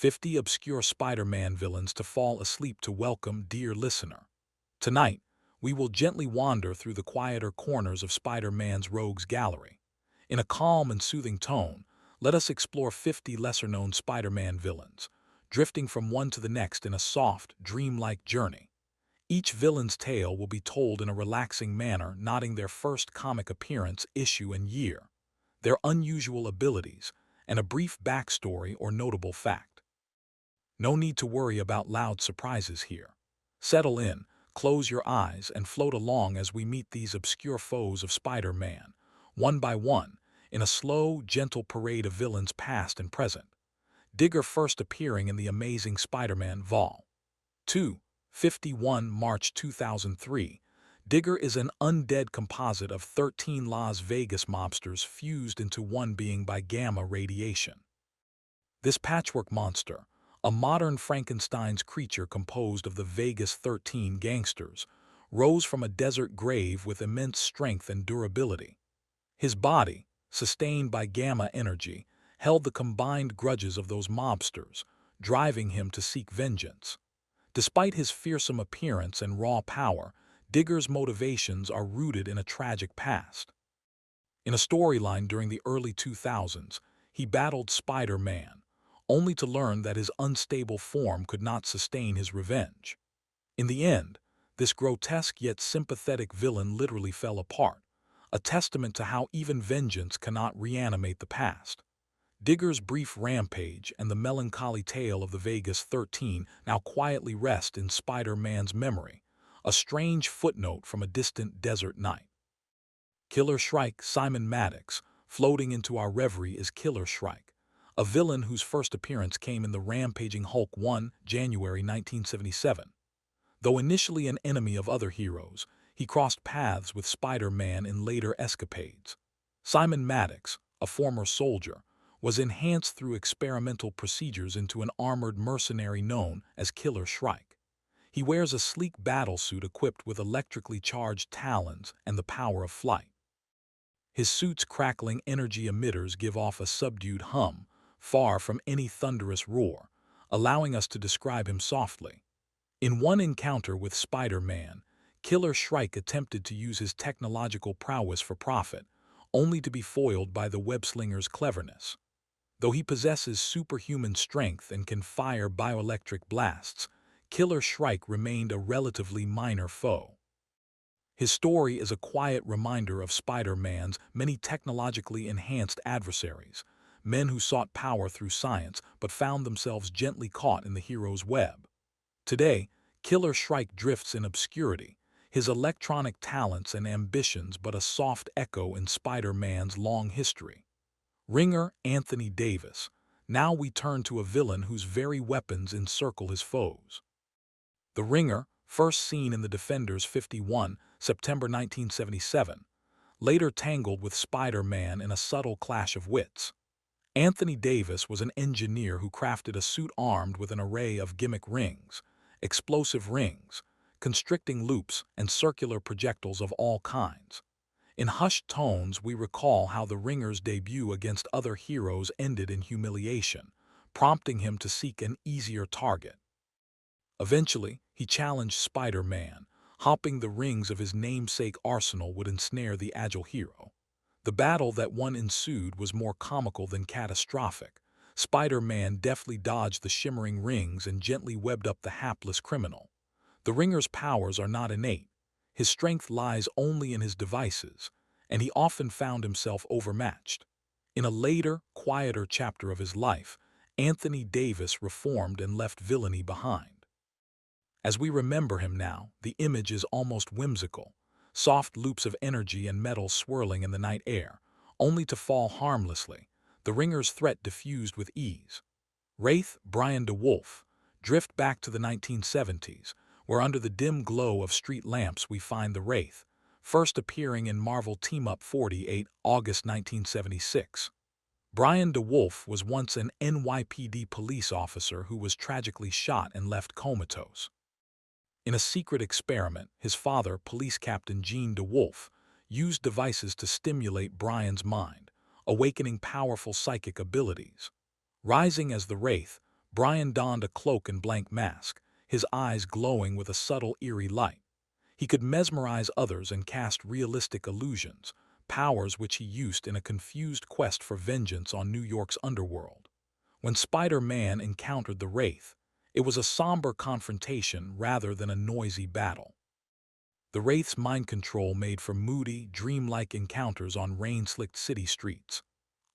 50 obscure Spider-Man villains to fall asleep to welcome, dear listener. Tonight, we will gently wander through the quieter corners of Spider-Man's rogues gallery. In a calm and soothing tone, let us explore 50 lesser-known Spider-Man villains, drifting from one to the next in a soft, dreamlike journey. Each villain's tale will be told in a relaxing manner, noting their first comic appearance, issue, and year, their unusual abilities, and a brief backstory or notable fact. No need to worry about loud surprises here. Settle in, close your eyes, and float along as we meet these obscure foes of Spider-Man, one by one, in a slow, gentle parade of villains past and present. Digger first appearing in The Amazing Spider-Man Vol. 2, 51, March 2003. Digger is an undead composite of 13 Las Vegas mobsters fused into one being by gamma radiation. This patchwork monster, a modern Frankenstein's creature composed of the Vegas 13 gangsters, rose from a desert grave with immense strength and durability. His body, sustained by gamma energy, held the combined grudges of those mobsters, driving him to seek vengeance. Despite his fearsome appearance and raw power, Digger's motivations are rooted in a tragic past. In a storyline during the early 2000s, he battled Spider-Man, only to learn that his unstable form could not sustain his revenge. In the end, this grotesque yet sympathetic villain literally fell apart, a testament to how even vengeance cannot reanimate the past. Digger's brief rampage and the melancholy tale of the Vegas 13 now quietly rest in Spider-Man's memory, a strange footnote from a distant desert night. Killer Shrike Simon Maddox, floating into our reverie is Killer Shrike, a villain whose first appearance came in the rampaging Hulk 1, January 1977. Though initially an enemy of other heroes, he crossed paths with Spider-Man in later escapades. Simon Maddox, a former soldier, was enhanced through experimental procedures into an armored mercenary known as Killer Shrike. He wears a sleek battlesuit equipped with electrically charged talons and the power of flight. His suit's crackling energy emitters give off a subdued hum, far from any thunderous roar, allowing us to describe him softly. In one encounter with Spider-Man, Killer Shrike attempted to use his technological prowess for profit, only to be foiled by the web-slinger's cleverness. Though he possesses superhuman strength and can fire bioelectric blasts, Killer Shrike remained a relatively minor foe. His story is a quiet reminder of Spider-Man's many technologically enhanced adversaries, men who sought power through science but found themselves gently caught in the hero's web. Today, Killer Shrike drifts in obscurity, his electronic talents and ambitions but a soft echo in Spider-Man's long history. Ringer Anthony Davis. Now we turn to a villain whose very weapons encircle his foes. The Ringer, first seen in The Defenders 51, September 1977, later tangled with Spider-Man in a subtle clash of wits. Anthony Davis was an engineer who crafted a suit armed with an array of gimmick rings, explosive rings, constricting loops, and circular projectiles of all kinds. In hushed tones, we recall how the Ringer's debut against other heroes ended in humiliation, prompting him to seek an easier target. Eventually, he challenged Spider-Man, hoping the rings of his namesake arsenal would ensnare the agile hero. The battle that ensued was more comical than catastrophic. Spider-Man deftly dodged the shimmering rings and gently webbed up the hapless criminal. The Ringer's powers are not innate. His strength lies only in his devices, and he often found himself overmatched. In a later, quieter chapter of his life, Anthony Davis reformed and left villainy behind. As we remember him now, the image is almost whimsical. Soft loops of energy and metal swirling in the night air, only to fall harmlessly, the Ringer's threat diffused with ease. Wraith Brian DeWolf. Drift back to the 1970s, where under the dim glow of street lamps we find the Wraith, first appearing in Marvel Team-Up 48, August 1976. Brian DeWolf was once an NYPD police officer who was tragically shot and left comatose. In a secret experiment, his father, Police Captain Gene DeWolf, used devices to stimulate Brian's mind, awakening powerful psychic abilities. Rising as the Wraith, Brian donned a cloak and blank mask, his eyes glowing with a subtle, eerie light. He could mesmerize others and cast realistic illusions, powers which he used in a confused quest for vengeance on New York's underworld. When Spider-Man encountered the Wraith, it was a somber confrontation rather than a noisy battle. The Wraith's mind control made for moody, dreamlike encounters on rain-slicked city streets.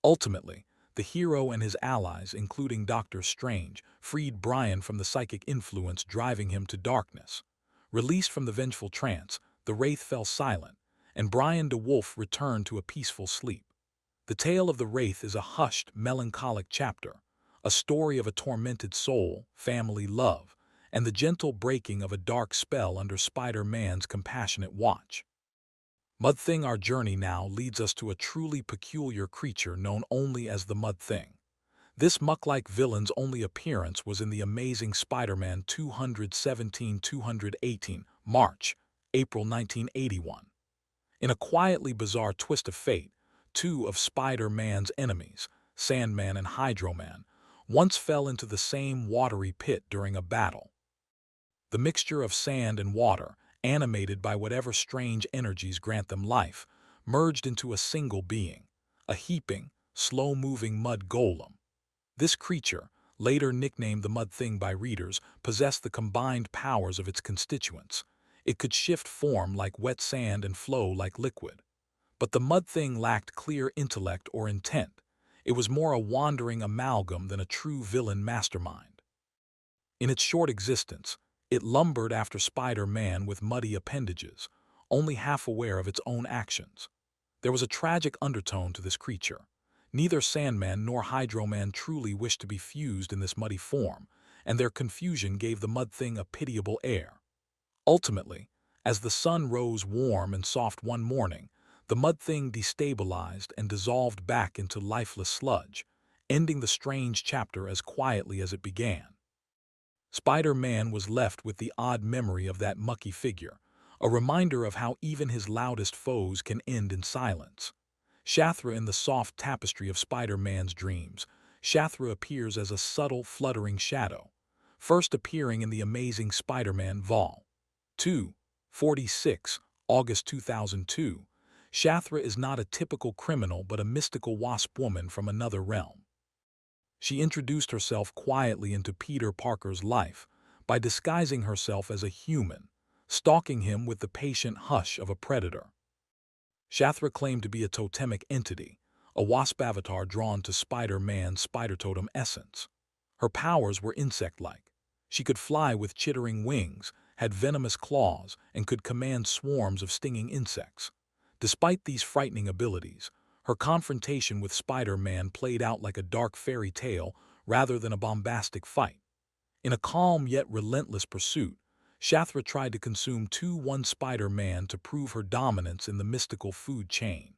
Ultimately, the hero and his allies, including Doctor Strange, freed Brian from the psychic influence driving him to darkness. Released from the vengeful trance, the Wraith fell silent, and Brian DeWolf returned to a peaceful sleep. The tale of the Wraith is a hushed, melancholic chapter, a story of a tormented soul, family love, and the gentle breaking of a dark spell under Spider-Man's compassionate watch. Mud Thing. Our journey now leads us to a truly peculiar creature known only as the Mud Thing. This muck-like villain's only appearance was in the Amazing Spider-Man 217-218, March, April 1981. In a quietly bizarre twist of fate, two of Spider-Man's enemies, Sandman and Hydro-Man, once fell into the same watery pit during a battle. The mixture of sand and water, animated by whatever strange energies grant them life, merged into a single being, a heaping, slow-moving mud golem. This creature, later nicknamed the Mud Thing by readers, possessed the combined powers of its constituents. It could shift form like wet sand and flow like liquid. But the Mud Thing lacked clear intellect or intent. It was more a wandering amalgam than a true villain mastermind. In its short existence, it lumbered after Spider-Man with muddy appendages, only half aware of its own actions. There was a tragic undertone to this creature. Neither Sandman nor Hydro-Man truly wished to be fused in this muddy form, and their confusion gave the Mud Thing a pitiable air. Ultimately, as the sun rose warm and soft one morning, the Mud Thing destabilized and dissolved back into lifeless sludge, ending the strange chapter as quietly as it began. Spider-Man was left with the odd memory of that mucky figure, a reminder of how even his loudest foes can end in silence. Shathra. In the soft tapestry of Spider-Man's dreams, Shathra appears as a subtle, fluttering shadow, first appearing in the Amazing Spider-Man Vol. 2, 46, August 2002. Shathra is not a typical criminal but a mystical wasp woman from another realm. She introduced herself quietly into Peter Parker's life by disguising herself as a human, stalking him with the patient hush of a predator. Shathra claimed to be a totemic entity, a wasp avatar drawn to Spider-Man's spider totem essence. Her powers were insect-like. She could fly with chittering wings, had venomous claws, and could command swarms of stinging insects. Despite these frightening abilities, her confrontation with Spider-Man played out like a dark fairy tale rather than a bombastic fight. In a calm yet relentless pursuit, Shathra tried to consume one Spider-Man to prove her dominance in the mystical food chain.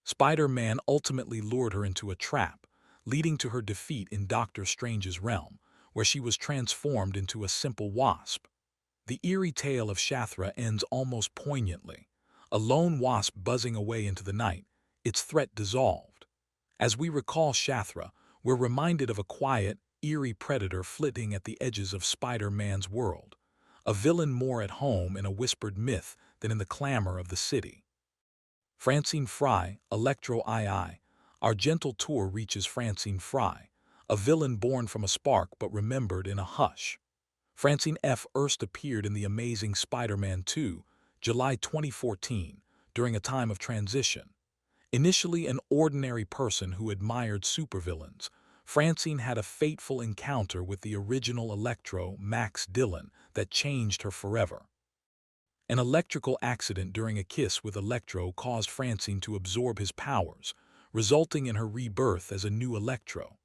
Spider-Man ultimately lured her into a trap, leading to her defeat in Doctor Strange's realm, where she was transformed into a simple wasp. The eerie tale of Shathra ends almost poignantly, a lone wasp buzzing away into the night, its threat dissolved. As we recall Shathra, we're reminded of a quiet, eerie predator flitting at the edges of Spider-Man's world, a villain more at home in a whispered myth than in the clamor of the city. Francine Fry, Electro II. Our gentle tour reaches Francine Fry, a villain born from a spark but remembered in a hush. Francine first appeared in The Amazing Spider-Man 2, July 2014, during a time of transition. Initially an ordinary person who admired supervillains, Francine had a fateful encounter with the original Electro, Max Dillon, that changed her forever. An electrical accident during a kiss with Electro caused Francine to absorb his powers, resulting in her rebirth as a new Electro.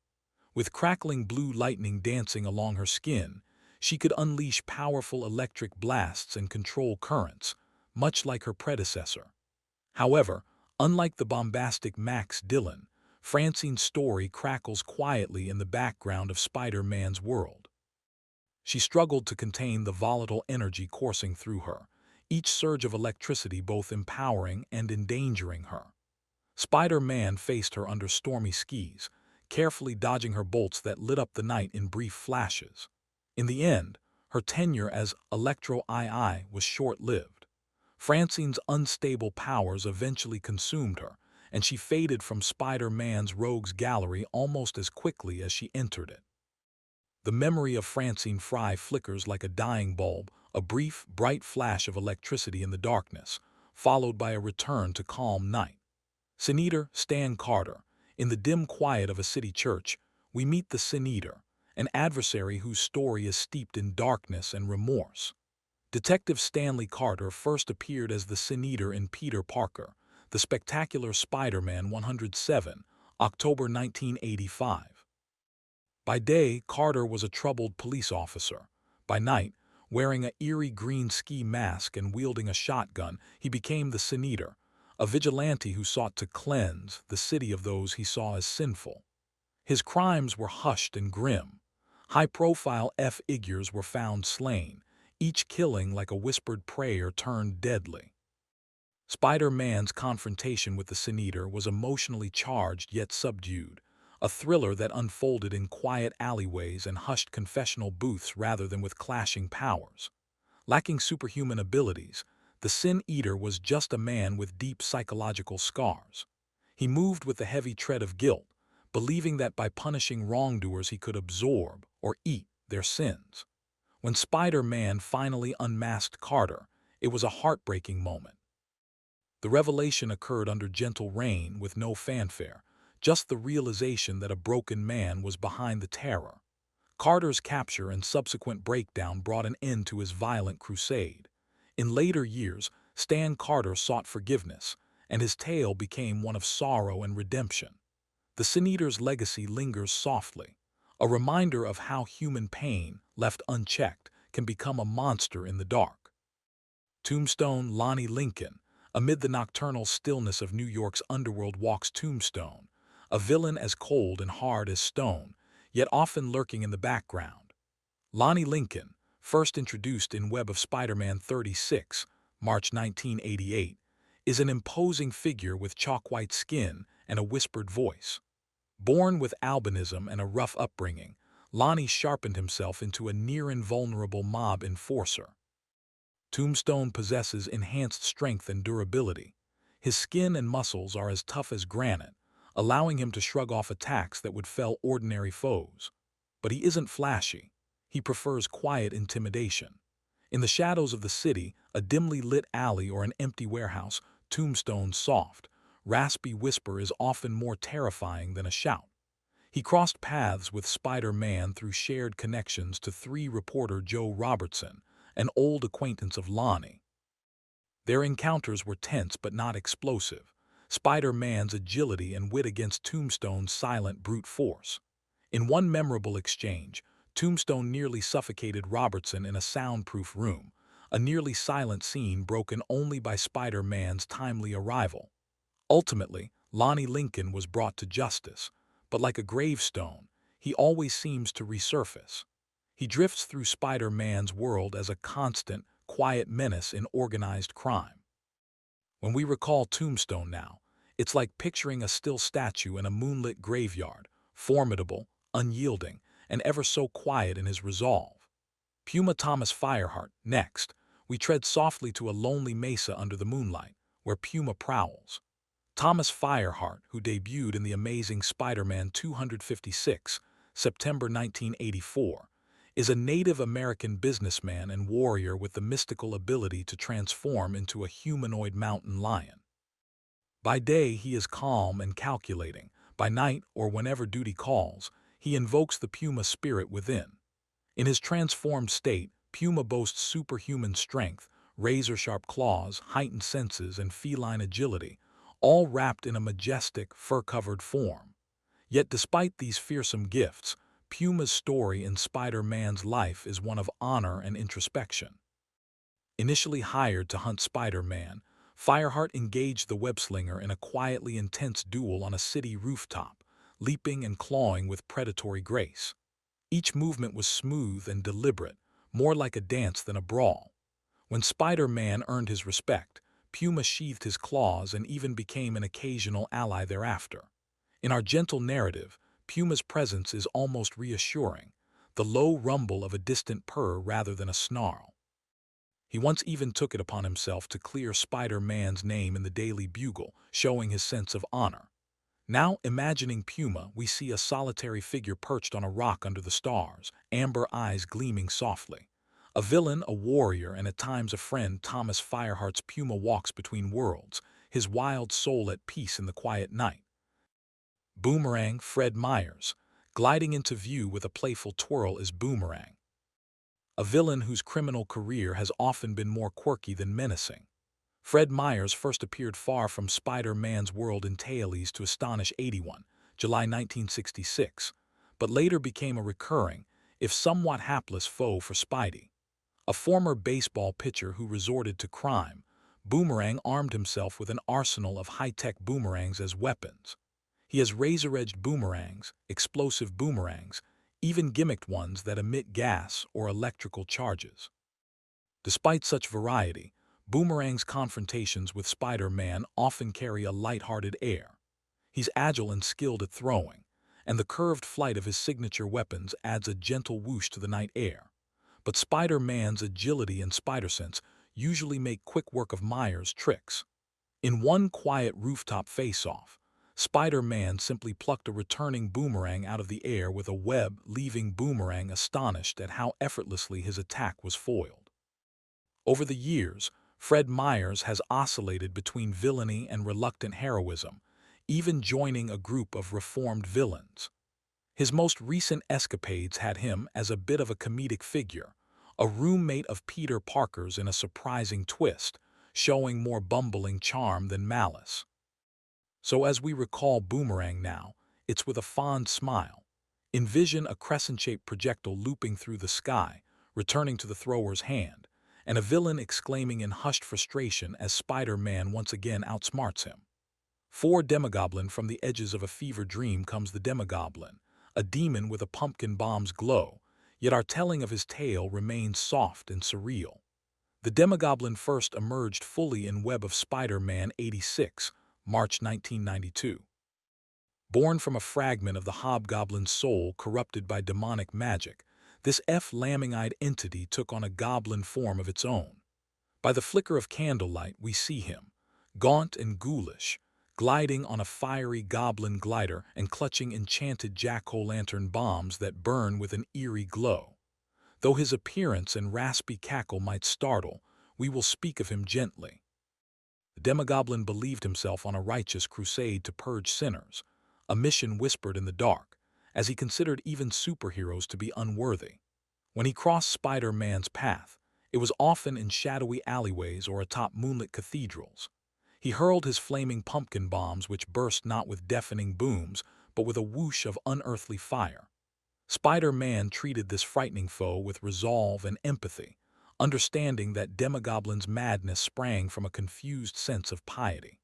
With crackling blue lightning dancing along her skin, she could unleash powerful electric blasts and control currents, much like her predecessor. However, unlike the bombastic Max Dillon, Francine's story crackles quietly in the background of Spider-Man's world. She struggled to contain the volatile energy coursing through her, each surge of electricity both empowering and endangering her. Spider-Man faced her under stormy skies, carefully dodging her bolts that lit up the night in brief flashes. In the end, her tenure as Electro II was short-lived. Francine's unstable powers eventually consumed her, and she faded from Spider-Man's rogues gallery almost as quickly as she entered it. The memory of Francine Fry flickers like a dying bulb, a brief, bright flash of electricity in the darkness, followed by a return to calm night. Sin Eater Stan Carter. In the dim quiet of a city church, we meet the Sin Eater, an adversary whose story is steeped in darkness and remorse. Detective Stanley Carter first appeared as the Sin Eater in Peter Parker, The Spectacular Spider-Man 107, October 1985. By day, Carter was a troubled police officer. By night, wearing an eerie green ski mask and wielding a shotgun, he became the Sin Eater, a vigilante who sought to cleanse the city of those he saw as sinful. His crimes were hushed and grim. High-profile figures were found slain, each killing like a whispered prayer turned deadly. Spider-Man's confrontation with the Sin Eater was emotionally charged yet subdued, a thriller that unfolded in quiet alleyways and hushed confessional booths rather than with clashing powers. Lacking superhuman abilities, the Sin Eater was just a man with deep psychological scars. He moved with the heavy tread of guilt, believing that by punishing wrongdoers he could absorb or eat their sins. When Spider-Man finally unmasked Carter, it was a heartbreaking moment. The revelation occurred under gentle rain with no fanfare, just the realization that a broken man was behind the terror. Carter's capture and subsequent breakdown brought an end to his violent crusade. In later years, Stan Carter sought forgiveness, and his tale became one of sorrow and redemption. The Sin Eater's legacy lingers softly, a reminder of how human pain, left unchecked, can become a monster in the dark. Tombstone Lonnie Lincoln. Amid the nocturnal stillness of New York's underworld walks Tombstone, a villain as cold and hard as stone, yet often lurking in the background. Lonnie Lincoln, first introduced in Web of Spider-Man 36, March 1988, is an imposing figure with chalk-white skin and a whispered voice. Born with albinism and a rough upbringing, Lonnie sharpened himself into a near-invulnerable mob enforcer. Tombstone possesses enhanced strength and durability. His skin and muscles are as tough as granite, allowing him to shrug off attacks that would fell ordinary foes. But he isn't flashy. He prefers quiet intimidation. In the shadows of the city, a dimly lit alley or an empty warehouse, Tombstone's soft, raspy whisper is often more terrifying than a shout. He crossed paths with Spider-Man through shared connections to reporter Joe Robertson, an old acquaintance of Lonnie. Their encounters were tense but not explosive, Spider-Man's agility and wit against Tombstone's silent brute force. In one memorable exchange, Tombstone nearly suffocated Robertson in a soundproof room, a nearly silent scene broken only by Spider-Man's timely arrival. Ultimately, Lonnie Lincoln was brought to justice, but like a gravestone, he always seems to resurface. He drifts through Spider-Man's world as a constant, quiet menace in organized crime. When we recall Tombstone now, it's like picturing a still statue in a moonlit graveyard, formidable, unyielding, and ever so quiet in his resolve. Puma Thomas Fireheart. Next, we tread softly to a lonely mesa under the moonlight, where Puma prowls. Thomas Fireheart, who debuted in The Amazing Spider-Man 256, September 1984, is a Native American businessman and warrior with the mystical ability to transform into a humanoid mountain lion. By day, he is calm and calculating. By night, or whenever duty calls, he invokes the Puma spirit within. In his transformed state, Puma boasts superhuman strength, razor-sharp claws, heightened senses, and feline agility, all wrapped in a majestic, fur-covered form. Yet despite these fearsome gifts, Puma's story in Spider-Man's life is one of honor and introspection. Initially hired to hunt Spider-Man, Fireheart engaged the web-slinger in a quietly intense duel on a city rooftop, leaping and clawing with predatory grace. Each movement was smooth and deliberate, more like a dance than a brawl. When Spider-Man earned his respect, Puma sheathed his claws and even became an occasional ally thereafter. In our gentle narrative, Puma's presence is almost reassuring, the low rumble of a distant purr rather than a snarl. He once even took it upon himself to clear Spider-Man's name in the Daily Bugle, showing his sense of honor. Now, imagining Puma, we see a solitary figure perched on a rock under the stars, amber eyes gleaming softly. A villain, a warrior, and at times a friend, Thomas Fireheart's Puma walks between worlds, his wild soul at peace in the quiet night. Boomerang, Fred Myers. Gliding into view with a playful twirl is Boomerang, a villain whose criminal career has often been more quirky than menacing. Fred Myers first appeared far from Spider-Man's world in Tales to Astonish 81, July 1966, but later became a recurring, if somewhat hapless foe for Spidey. A former baseball pitcher who resorted to crime, Boomerang armed himself with an arsenal of high-tech boomerangs as weapons. He has razor-edged boomerangs, explosive boomerangs, even gimmicked ones that emit gas or electrical charges. Despite such variety, Boomerang's confrontations with Spider-Man often carry a light-hearted air. He's agile and skilled at throwing, and the curved flight of his signature weapons adds a gentle whoosh to the night air. But Spider-Man's agility and spider-sense usually make quick work of Myers' tricks. In one quiet rooftop face-off, Spider-Man simply plucked a returning boomerang out of the air with a web, leaving Boomerang astonished at how effortlessly his attack was foiled. Over the years, Fred Myers has oscillated between villainy and reluctant heroism, even joining a group of reformed villains. His most recent escapades had him as a bit of a comedic figure, a roommate of Peter Parker's in a surprising twist, showing more bumbling charm than malice. So as we recall Boomerang now, it's with a fond smile. Envision a crescent-shaped projectile looping through the sky, returning to the thrower's hand, and a villain exclaiming in hushed frustration as Spider-Man once again outsmarts him. For Demogoblin, from the edges of a fever dream comes the Demogoblin, a demon with a pumpkin bomb's glow, yet our telling of his tale remains soft and surreal. The Demogoblin first emerged fully in Web of Spider-Man 86, March 1992. Born from a fragment of the Hobgoblin's soul corrupted by demonic magic, this lambing-eyed entity took on a goblin form of its own. By the flicker of candlelight we see him, gaunt and ghoulish, gliding on a fiery goblin glider and clutching enchanted jack-o'-lantern bombs that burn with an eerie glow. Though his appearance and raspy cackle might startle, we will speak of him gently. The Demogoblin believed himself on a righteous crusade to purge sinners, a mission whispered in the dark, as he considered even superheroes to be unworthy. When he crossed Spider-Man's path, it was often in shadowy alleyways or atop moonlit cathedrals. He hurled his flaming pumpkin bombs, which burst not with deafening booms, but with a whoosh of unearthly fire. Spider-Man treated this frightening foe with resolve and empathy, understanding that Demogoblin's madness sprang from a confused sense of piety.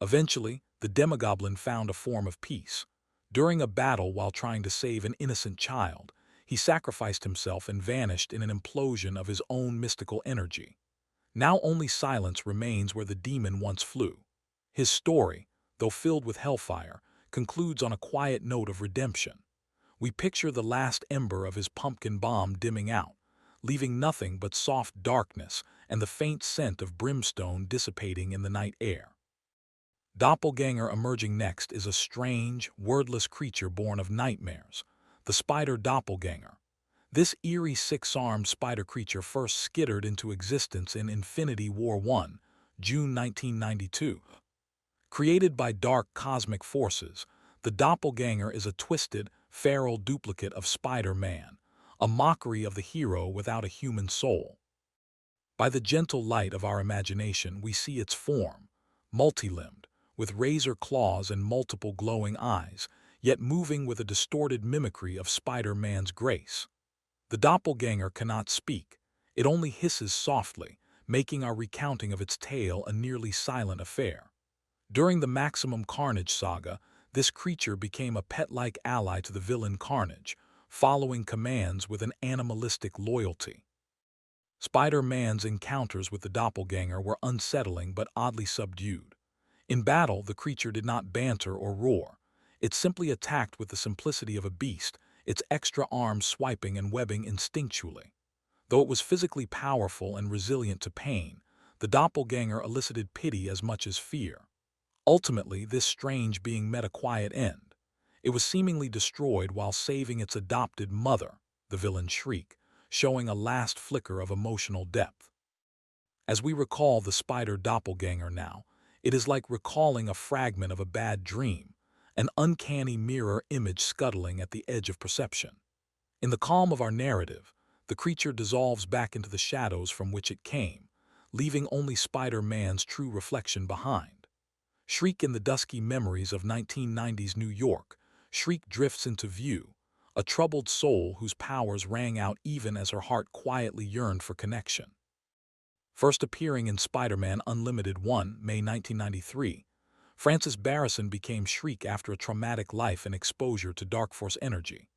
Eventually, the Demogoblin found a form of peace. During a battle while trying to save an innocent child, he sacrificed himself and vanished in an implosion of his own mystical energy. Now only silence remains where the demon once flew. His story, though filled with hellfire, concludes on a quiet note of redemption. We picture the last ember of his pumpkin bomb dimming out, leaving nothing but soft darkness and the faint scent of brimstone dissipating in the night air. Doppelganger emerging next is a strange, wordless creature born of nightmares, the spider doppelganger. This eerie six-armed spider creature first skittered into existence in Infinity War 1, June 1992. Created by dark cosmic forces, the doppelganger is a twisted, feral duplicate of Spider-Man, a mockery of the hero without a human soul. By the gentle light of our imagination, we see its form, multi-limbed, with razor claws and multiple glowing eyes, yet moving with a distorted mimicry of Spider-Man's grace. The doppelganger cannot speak, it only hisses softly, making our recounting of its tale a nearly silent affair. During the Maximum Carnage saga, this creature became a pet-like ally to the villain Carnage, following commands with an animalistic loyalty. Spider-Man's encounters with the doppelganger were unsettling but oddly subdued. In battle, the creature did not banter or roar. It simply attacked with the simplicity of a beast, its extra arms swiping and webbing instinctually. Though it was physically powerful and resilient to pain, the doppelganger elicited pity as much as fear. Ultimately, this strange being met a quiet end. It was seemingly destroyed while saving its adopted mother, the villain Shriek, showing a last flicker of emotional depth. As we recall the spider doppelganger now, it is like recalling a fragment of a bad dream, an uncanny mirror image scuttling at the edge of perception. In the calm of our narrative, the creature dissolves back into the shadows from which it came, leaving only Spider-Man's true reflection behind. Shriek in the dusky memories of 1990s New York, Shriek drifts into view, a troubled soul whose powers rang out even as her heart quietly yearned for connection. First appearing in Spider-Man Unlimited 1, May 1993, Frances Barrison became Shriek after a traumatic life and exposure to Dark Force energy.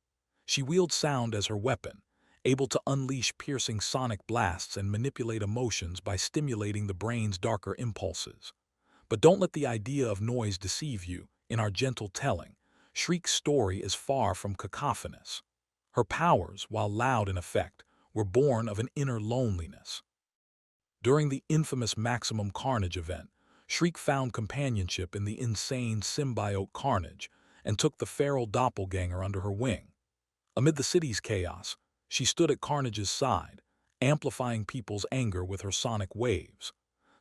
She wields sound as her weapon, able to unleash piercing sonic blasts and manipulate emotions by stimulating the brain's darker impulses. But don't let the idea of noise deceive you. In our gentle telling, Shriek's story is far from cacophonous. Her powers, while loud in effect, were born of an inner loneliness. During the infamous Maximum Carnage event, Shriek found companionship in the insane symbiote Carnage and took the feral doppelganger under her wing. Amid the city's chaos, she stood at Carnage's side, amplifying people's anger with her sonic waves.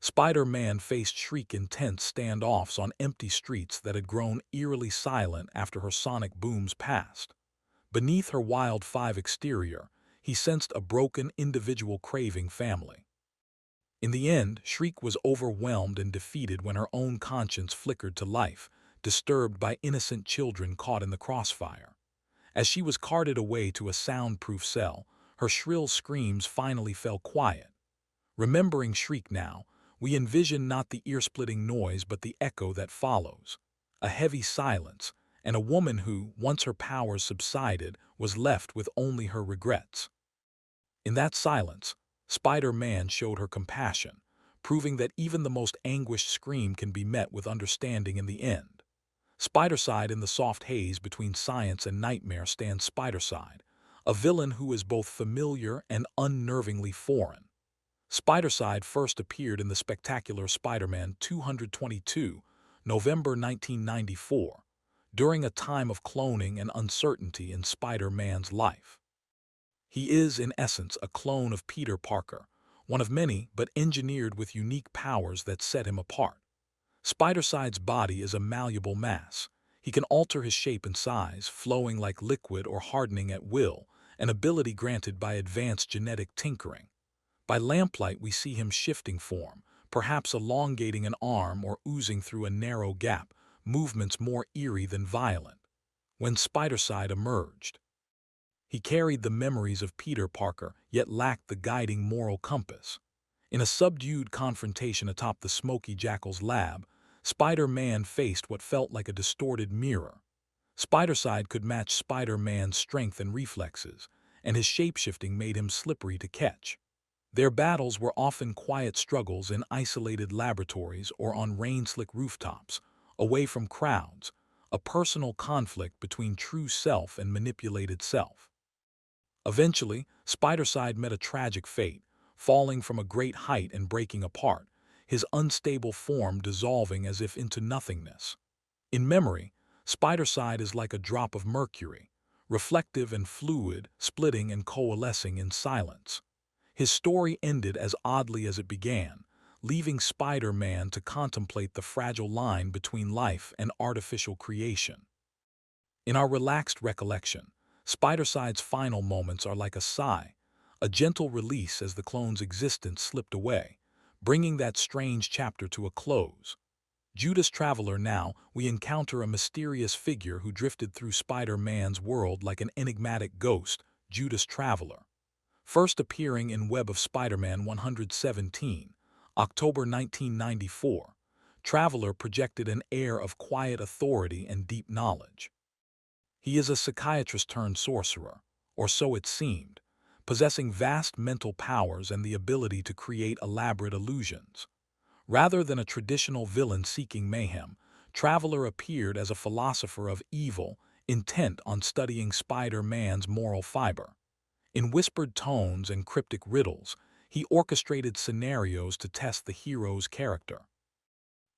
Spider-Man faced Shriek in tense standoffs on empty streets that had grown eerily silent after her sonic booms passed. Beneath her Wild 5 exterior, he sensed a broken individual craving family. In the end, Shriek was overwhelmed and defeated when her own conscience flickered to life, disturbed by innocent children caught in the crossfire. As she was carted away to a soundproof cell, her shrill screams finally fell quiet. Remembering Shriek now, we envision not the ear-splitting noise but the echo that follows. A heavy silence, and a woman who, once her powers subsided, was left with only her regrets. In that silence, Spider-Man showed her compassion, proving that even the most anguished scream can be met with understanding in the end. Spider-Side in the soft haze between science and nightmare stands Spider-Side, a villain who is both familiar and unnervingly foreign. Spider-Side first appeared in the spectacular Spider-Man 222, November 1994, during a time of cloning and uncertainty in Spider-Man's life. He is, in essence, a clone of Peter Parker, one of many but engineered with unique powers that set him apart. Spider-Side's body is a malleable mass. He can alter his shape and size, flowing like liquid or hardening at will, an ability granted by advanced genetic tinkering. By lamplight we see him shifting form, perhaps elongating an arm or oozing through a narrow gap, movements more eerie than violent. When Spider-Side emerged, he carried the memories of Peter Parker, yet lacked the guiding moral compass. In a subdued confrontation atop the Smoky Jackal's lab, Spider-Man faced what felt like a distorted mirror. Spider-Side could match Spider-Man's strength and reflexes, and his shapeshifting made him slippery to catch. Their battles were often quiet struggles in isolated laboratories or on rain-slick rooftops, away from crowds, a personal conflict between true self and manipulated self. Eventually, Spider-Side met a tragic fate, falling from a great height and breaking apart, his unstable form dissolving as if into nothingness. In memory, Spider-Side is like a drop of mercury, reflective and fluid, splitting and coalescing in silence. His story ended as oddly as it began, leaving Spider-Man to contemplate the fragile line between life and artificial creation. In our relaxed recollection, Spider-Side's final moments are like a sigh, a gentle release as the clone's existence slipped away, bringing that strange chapter to a close. Judas Traveler now, we encounter a mysterious figure who drifted through Spider-Man's world like an enigmatic ghost, Judas Traveler. First appearing in Web of Spider-Man 117, October 1994, Traveler projected an air of quiet authority and deep knowledge. He is a psychiatrist-turned-sorcerer, or so it seemed, possessing vast mental powers and the ability to create elaborate illusions. Rather than a traditional villain seeking mayhem, Traveler appeared as a philosopher of evil, intent on studying Spider-Man's moral fiber. In whispered tones and cryptic riddles, he orchestrated scenarios to test the hero's character.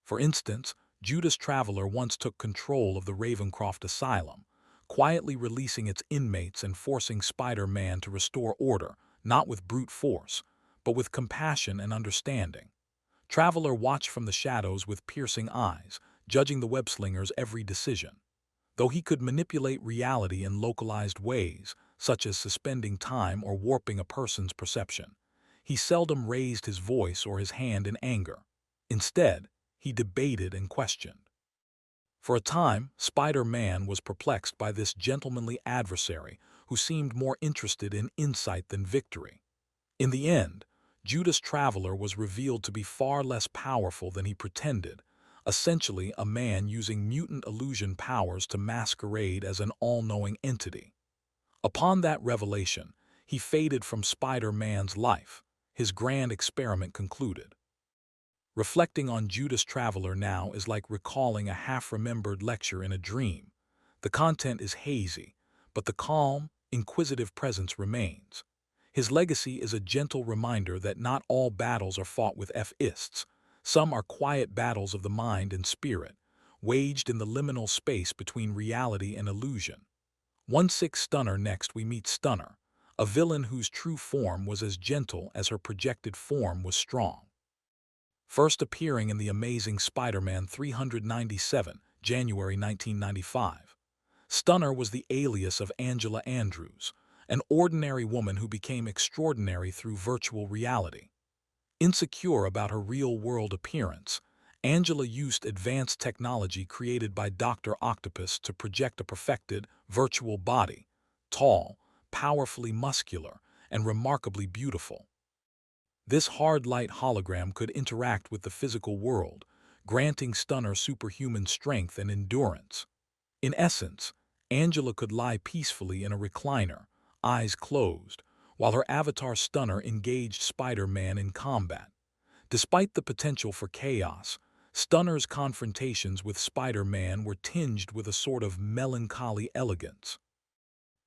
For instance, Judas Traveler once took control of the Ravencroft Asylum, quietly releasing its inmates and forcing Spider-Man to restore order, not with brute force, but with compassion and understanding. Traveler watched from the shadows with piercing eyes, judging the web-slinger's every decision. Though he could manipulate reality in localized ways, such as suspending time or warping a person's perception, he seldom raised his voice or his hand in anger. Instead, he debated and questioned. For a time, Spider-Man was perplexed by this gentlemanly adversary who seemed more interested in insight than victory. In the end, Judas Traveler was revealed to be far less powerful than he pretended, essentially a man using mutant illusion powers to masquerade as an all-knowing entity. Upon that revelation, he faded from Spider-Man's life, his grand experiment concluded. Reflecting on Judas Traveler now is like recalling a half-remembered lecture in a dream. The content is hazy, but the calm, inquisitive presence remains. His legacy is a gentle reminder that not all battles are fought with fists. Some are quiet battles of the mind and spirit, waged in the liminal space between reality and illusion. 1/6 Stunner. Next we meet Stunner, a villain whose true form was as gentle as her projected form was strong. First appearing in The Amazing Spider-Man 397, January 1995. Stunner was the alias of Angela Andrews, an ordinary woman who became extraordinary through virtual reality. Insecure about her real-world appearance, Angela used advanced technology created by Dr. Octopus to project a perfected, virtual body, tall, powerfully muscular, and remarkably beautiful. This hard-light hologram could interact with the physical world, granting Stunner superhuman strength and endurance. In essence, Angela could lie peacefully in a recliner, eyes closed, while her avatar Stunner engaged Spider-Man in combat. Despite the potential for chaos, Stunner's confrontations with Spider-Man were tinged with a sort of melancholy elegance.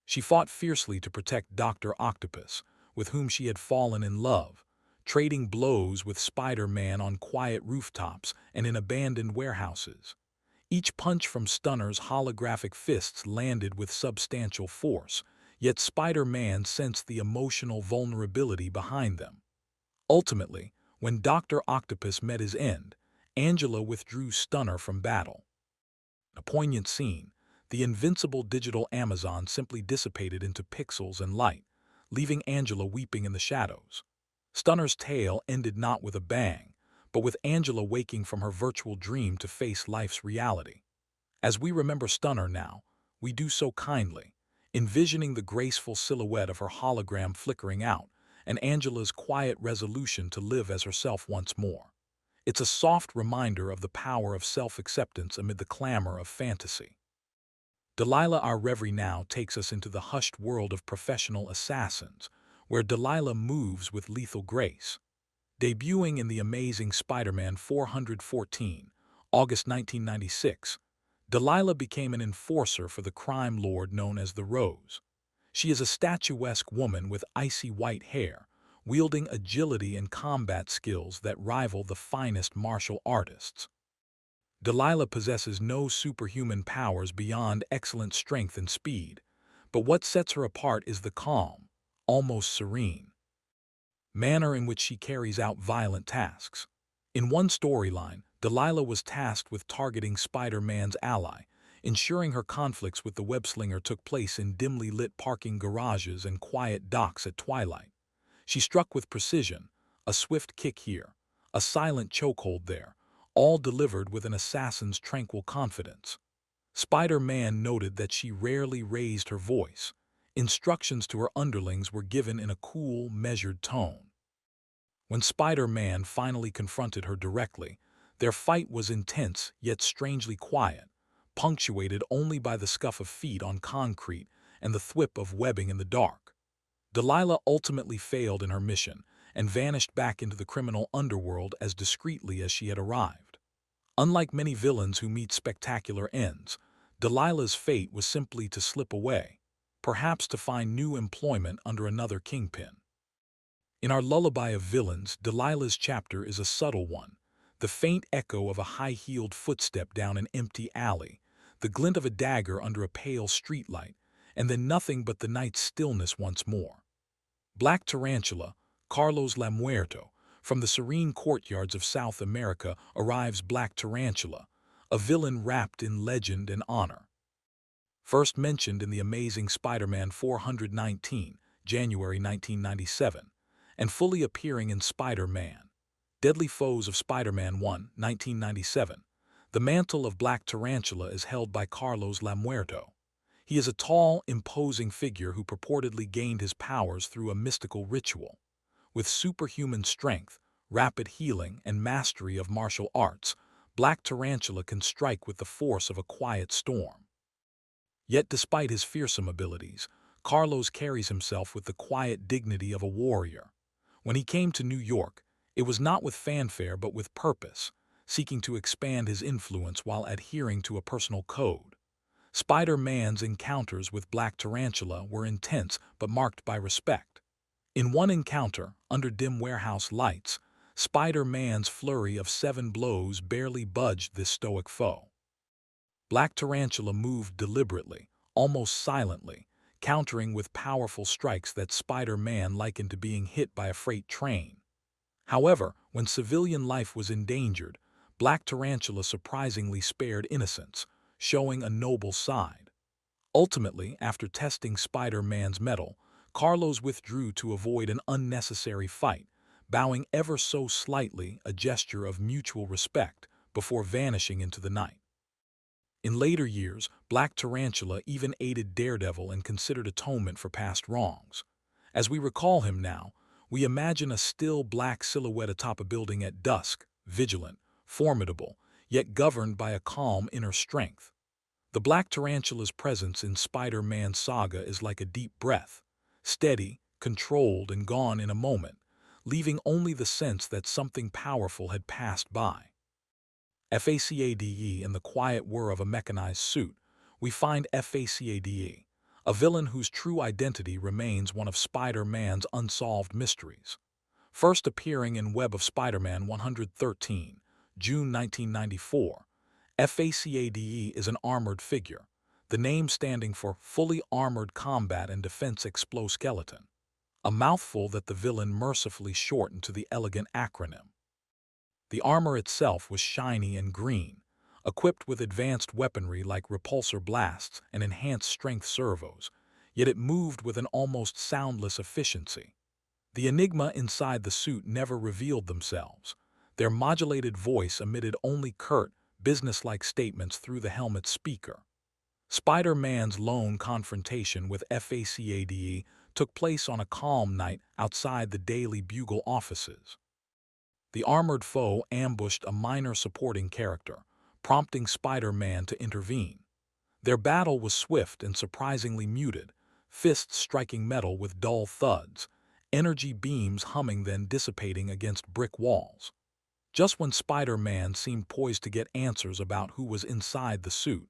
She fought fiercely to protect Dr. Octopus, with whom she had fallen in love, trading blows with Spider-Man on quiet rooftops and in abandoned warehouses. Each punch from Stunner's holographic fists landed with substantial force, yet Spider-Man sensed the emotional vulnerability behind them. Ultimately, when Dr. Octopus met his end, Angela withdrew Stunner from battle. A poignant scene, the invincible digital Amazon simply dissipated into pixels and light, leaving Angela weeping in the shadows. Stunner's tale ended not with a bang, but with Angela waking from her virtual dream to face life's reality. As we remember Stunner now, we do so kindly, envisioning the graceful silhouette of her hologram flickering out, and Angela's quiet resolution to live as herself once more. It's a soft reminder of the power of self-acceptance amid the clamor of fantasy. Delilah, our reverie now takes us into the hushed world of professional assassins, where Delilah moves with lethal grace. Debuting in The Amazing Spider-Man 414, August 1996, Delilah became an enforcer for the crime lord known as the Rose. She is a statuesque woman with icy white hair, wielding agility and combat skills that rival the finest martial artists. Delilah possesses no superhuman powers beyond excellent strength and speed, but what sets her apart is the calm, almost serene, manner in which she carries out violent tasks. In one storyline, Delilah was tasked with targeting Spider-Man's ally, ensuring her conflicts with the web-slinger took place in dimly lit parking garages and quiet docks at twilight. She struck with precision, a swift kick here, a silent chokehold there, all delivered with an assassin's tranquil confidence. Spider-Man noted that she rarely raised her voice. Instructions to her underlings were given in a cool, measured tone. When Spider-Man finally confronted her directly, their fight was intense yet strangely quiet, punctuated only by the scuff of feet on concrete and the thwip of webbing in the dark. Delilah ultimately failed in her mission and vanished back into the criminal underworld as discreetly as she had arrived. Unlike many villains who meet spectacular ends, Delilah's fate was simply to slip away, perhaps to find new employment under another kingpin. In our lullaby of villains, Delilah's chapter is a subtle one, the faint echo of a high-heeled footstep down an empty alley, the glint of a dagger under a pale streetlight, and then nothing but the night's stillness once more. Black Tarantula, Carlos Lamuerto, from the serene courtyards of South America arrives Black Tarantula, a villain wrapped in legend and honor. First mentioned in the Amazing Spider-Man 419, January 1997, and fully appearing in Spider-Man, Deadly Foes of Spider-Man 1, 1997, the mantle of Black Tarantula is held by Carlos Lamuerto. He is a tall, imposing figure who purportedly gained his powers through a mystical ritual. With superhuman strength, rapid healing, and mastery of martial arts, Black Tarantula can strike with the force of a quiet storm. Yet despite his fearsome abilities, Carlos carries himself with the quiet dignity of a warrior. When he came to New York, it was not with fanfare but with purpose, seeking to expand his influence while adhering to a personal code. Spider-Man's encounters with Black Tarantula were intense but marked by respect. In one encounter, under dim warehouse lights, Spider-Man's flurry of 7 blows barely budged this stoic foe. Black Tarantula moved deliberately, almost silently, countering with powerful strikes that Spider-Man likened to being hit by a freight train. However, when civilian life was endangered, Black Tarantula surprisingly spared innocents, showing a noble side. Ultimately, after testing Spider-Man's mettle, Carlos withdrew to avoid an unnecessary fight, bowing ever so slightly, a gesture of mutual respect, before vanishing into the night. In later years, Black Tarantula even aided Daredevil and considered atonement for past wrongs. As we recall him now, we imagine a still black silhouette atop a building at dusk, vigilant, formidable, yet governed by a calm inner strength. The Black Tarantula's presence in Spider-Man's saga is like a deep breath, steady, controlled, and gone in a moment, leaving only the sense that something powerful had passed by. FACADE in the quiet whir of a mechanized suit, we find FACADE, a villain whose true identity remains one of Spider-Man's unsolved mysteries. First appearing in Web of Spider-Man 113, June 1994, FACADE is an armored figure, the name standing for Fully Armored Combat and Defense Exoskeleton, a mouthful that the villain mercifully shortened to the elegant acronym. The armor itself was shiny and green, equipped with advanced weaponry like repulsor blasts and enhanced strength servos, yet it moved with an almost soundless efficiency. The enigma inside the suit never revealed themselves. Their modulated voice emitted only curt, businesslike statements through the helmet's speaker. Spider-Man's lone confrontation with FACADE took place on a calm night outside the Daily Bugle offices. The armored foe ambushed a minor supporting character, prompting Spider-Man to intervene. Their battle was swift and surprisingly muted, fists striking metal with dull thuds, energy beams humming then dissipating against brick walls. Just when Spider-Man seemed poised to get answers about who was inside the suit,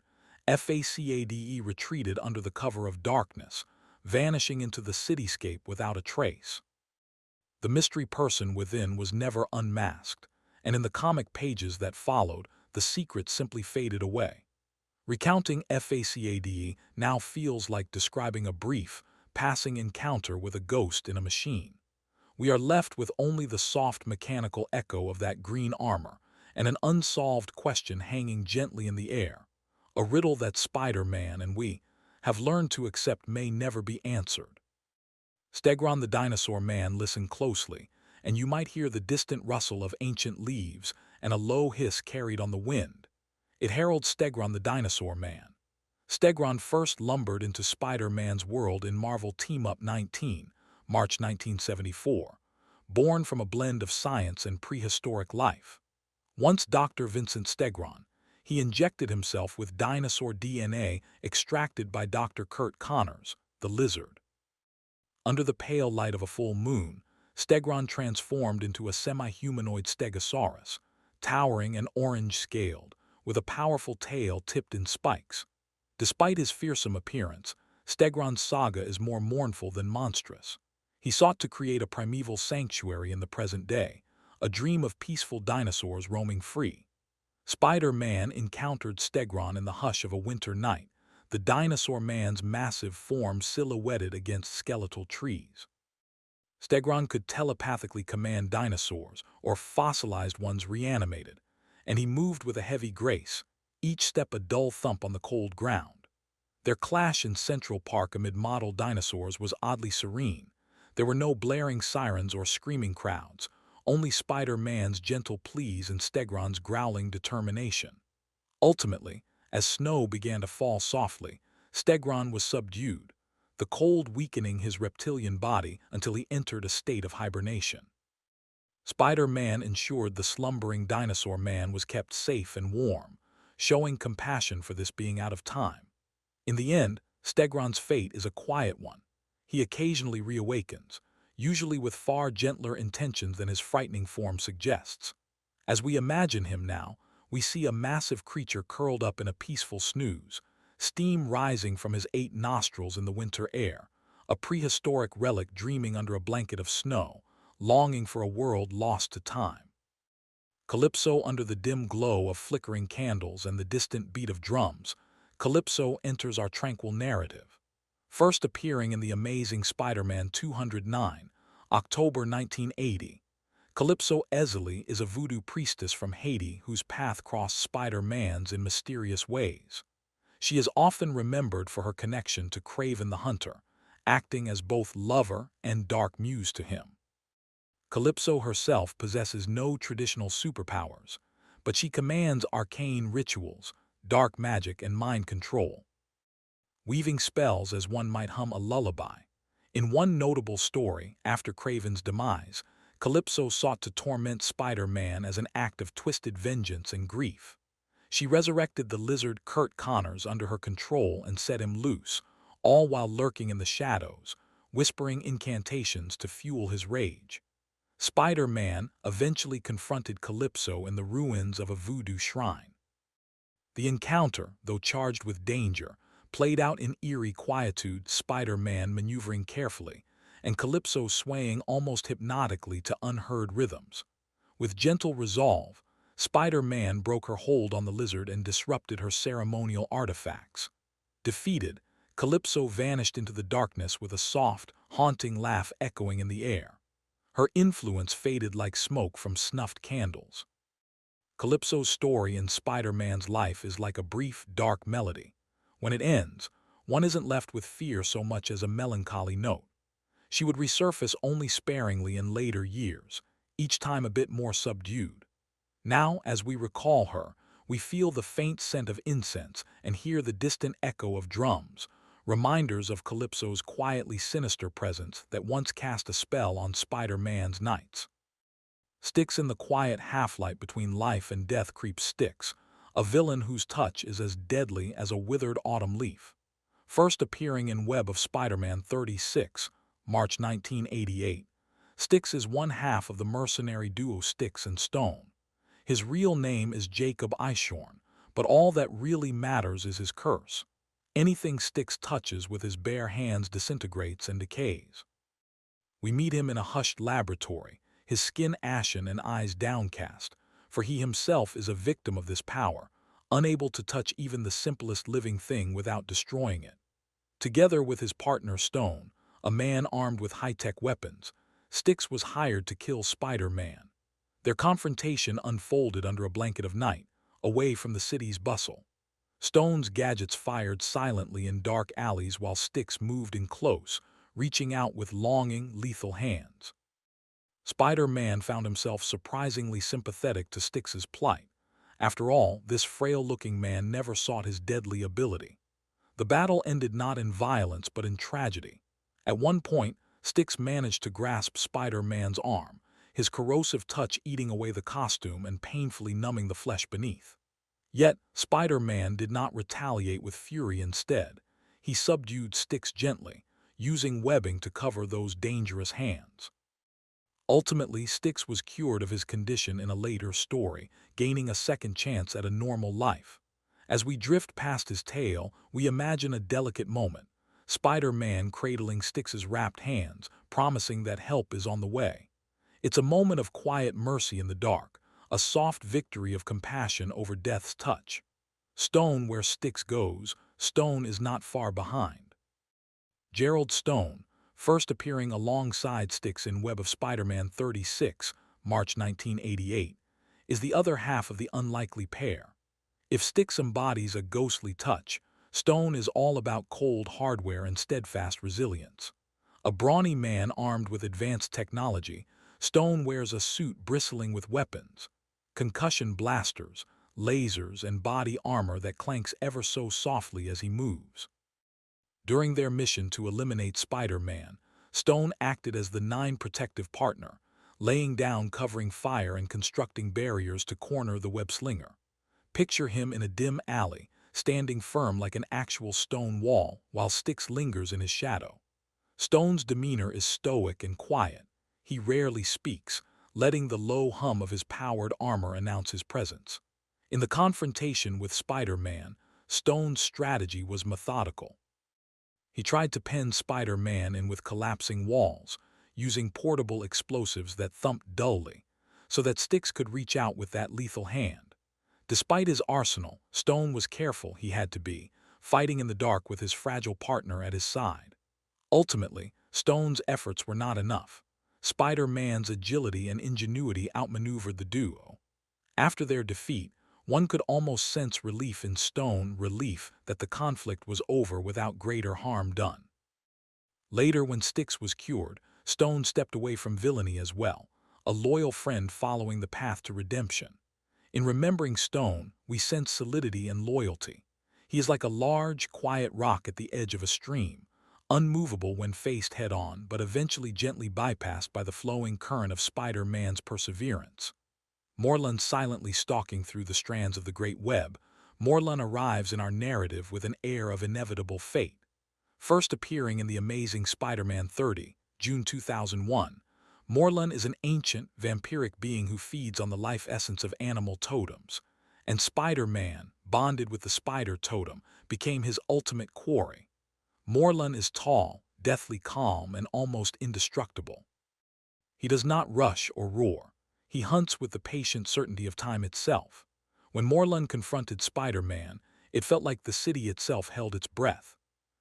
FACADE retreated under the cover of darkness, vanishing into the cityscape without a trace. The mystery person within was never unmasked, and in the comic pages that followed, the secret simply faded away. Recounting FACADE now feels like describing a brief, passing encounter with a ghost in a machine. We are left with only the soft mechanical echo of that green armor and an unsolved question hanging gently in the air, a riddle that Spider-Man and we have learned to accept may never be answered. Stegron the Dinosaur Man listened closely, and you might hear the distant rustle of ancient leaves and a low hiss carried on the wind. It heralds Stegron the Dinosaur Man. Stegron first lumbered into Spider-Man's world in Marvel Team-Up 19, March 1974, born from a blend of science and prehistoric life. Once Dr. Vincent Stegron, he injected himself with dinosaur DNA extracted by Dr. Kurt Connors, the lizard. Under the pale light of a full moon, Stegron transformed into a semi-humanoid stegosaurus, towering and orange-scaled, with a powerful tail tipped in spikes. Despite his fearsome appearance, Stegron's saga is more mournful than monstrous. He sought to create a primeval sanctuary in the present day, a dream of peaceful dinosaurs roaming free. Spider-Man encountered Stegron in the hush of a winter night, the dinosaur man's massive form silhouetted against skeletal trees. Stegron could telepathically command dinosaurs, or fossilized ones reanimated, and he moved with a heavy grace, each step a dull thump on the cold ground. Their clash in Central Park amid model dinosaurs was oddly serene. There were no blaring sirens or screaming crowds, only Spider-Man's gentle pleas and Stegron's growling determination. Ultimately, as snow began to fall softly, Stegron was subdued, the cold weakening his reptilian body until he entered a state of hibernation. Spider-Man ensured the slumbering dinosaur man was kept safe and warm, showing compassion for this being out of time. In the end, Stegron's fate is a quiet one. He occasionally reawakens, usually with far gentler intentions than his frightening form suggests. As we imagine him now, we see a massive creature curled up in a peaceful snooze, steam rising from his 8 nostrils in the winter air, a prehistoric relic dreaming under a blanket of snow, longing for a world lost to time. Calypso under the dim glow of flickering candles and the distant beat of drums, Calypso enters our tranquil narrative. First appearing in the Amazing Spider-Man 209, October 1980, Calypso Ezeli is a voodoo priestess from Haiti whose path crossed Spider-Man's in mysterious ways. She is often remembered for her connection to Kraven the Hunter, acting as both lover and dark muse to him. Calypso herself possesses no traditional superpowers, but she commands arcane rituals, dark magic, and mind control, weaving spells as one might hum a lullaby. In one notable story, after Kraven's demise, Calypso sought to torment Spider-Man as an act of twisted vengeance and grief. She resurrected the lizard Kurt Connors under her control and set him loose, all while lurking in the shadows, whispering incantations to fuel his rage. Spider-Man eventually confronted Calypso in the ruins of a voodoo shrine. The encounter, though charged with danger, played out in eerie quietude, Spider-Man maneuvering carefully, and Calypso swaying almost hypnotically to unheard rhythms. With gentle resolve, Spider-Man broke her hold on the lizard and disrupted her ceremonial artifacts. Defeated, Calypso vanished into the darkness with a soft, haunting laugh echoing in the air. Her influence faded like smoke from snuffed candles. Calypso's story in Spider-Man's life is like a brief, dark melody. When it ends, one isn't left with fear so much as a melancholy note. She would resurface only sparingly in later years, each time a bit more subdued. Now, as we recall her, we feel the faint scent of incense and hear the distant echo of drums, reminders of Calypso's quietly sinister presence that once cast a spell on Spider-Man's nights. Styx in the quiet half-light between life and death creeps Styx, a villain whose touch is as deadly as a withered autumn leaf. First appearing in Web of Spider-Man 36, March 1988, Styx is one half of the mercenary duo Styx and Stone. His real name is Jacob Ishorn, but all that really matters is his curse. Anything Styx touches with his bare hands disintegrates and decays. We meet him in a hushed laboratory, his skin ashen and eyes downcast, for he himself is a victim of this power, unable to touch even the simplest living thing without destroying it. Together with his partner Stone, a man armed with high-tech weapons, Styx was hired to kill Spider-Man. Their confrontation unfolded under a blanket of night, away from the city's bustle. Stone's gadgets fired silently in dark alleys while Styx moved in close, reaching out with longing, lethal hands. Spider-Man found himself surprisingly sympathetic to Styx's plight. After all, this frail-looking man never sought his deadly ability. The battle ended not in violence but in tragedy. At one point, Styx managed to grasp Spider-Man's arm, his corrosive touch eating away the costume and painfully numbing the flesh beneath. Yet, Spider-Man did not retaliate with fury. Instead, he subdued Styx gently, using webbing to cover those dangerous hands. Ultimately, Styx was cured of his condition in a later story, gaining a second chance at a normal life. As we drift past his tale, we imagine a delicate moment, Spider-Man cradling Styx's wrapped hands, promising that help is on the way. It's a moment of quiet mercy in the dark, a soft victory of compassion over death's touch. Stone where Styx goes, Stone is not far behind. Gerald Stone, first appearing alongside Styx in Web of Spider-Man 36, March 1988, is the other half of the unlikely pair. If Styx embodies a ghostly touch, Stone is all about cold hardware and steadfast resilience. A brawny man armed with advanced technology, Stone wears a suit bristling with weapons, concussion blasters, lasers, and body armor that clanks ever so softly as he moves. During their mission to eliminate Spider-Man, Stone acted as the Nine protective partner, laying down covering fire and constructing barriers to corner the web-slinger. Picture him in a dim alley, standing firm like an actual stone wall while Styx lingers in his shadow. Stone's demeanor is stoic and quiet. He rarely speaks, letting the low hum of his powered armor announce his presence. In the confrontation with Spider-Man, Stone's strategy was methodical. He tried to pen Spider-Man in with collapsing walls, using portable explosives that thumped dully, so that Styx could reach out with that lethal hand. Despite his arsenal, Stone was careful he had to be, fighting in the dark with his fragile partner at his side. Ultimately, Stone's efforts were not enough. Spider-Man's agility and ingenuity outmaneuvered the duo. After their defeat, one could almost sense relief in Stone, relief that the conflict was over without greater harm done. Later, when Styx was cured, Stone stepped away from villainy as well, a loyal friend following the path to redemption. In remembering Stone, we sense solidity and loyalty. He is like a large, quiet rock at the edge of a stream, unmovable when faced head-on, but eventually gently bypassed by the flowing current of Spider-Man's perseverance. Morlun silently stalking through the strands of the great web, Morlun arrives in our narrative with an air of inevitable fate. First appearing in The Amazing Spider-Man 30, June 2001, Morlun is an ancient, vampiric being who feeds on the life essence of animal totems, and Spider-Man, bonded with the spider totem, became his ultimate quarry. Morlun is tall, deathly calm, and almost indestructible. He does not rush or roar. He hunts with the patient certainty of time itself. When Morlun confronted Spider-Man, it felt like the city itself held its breath.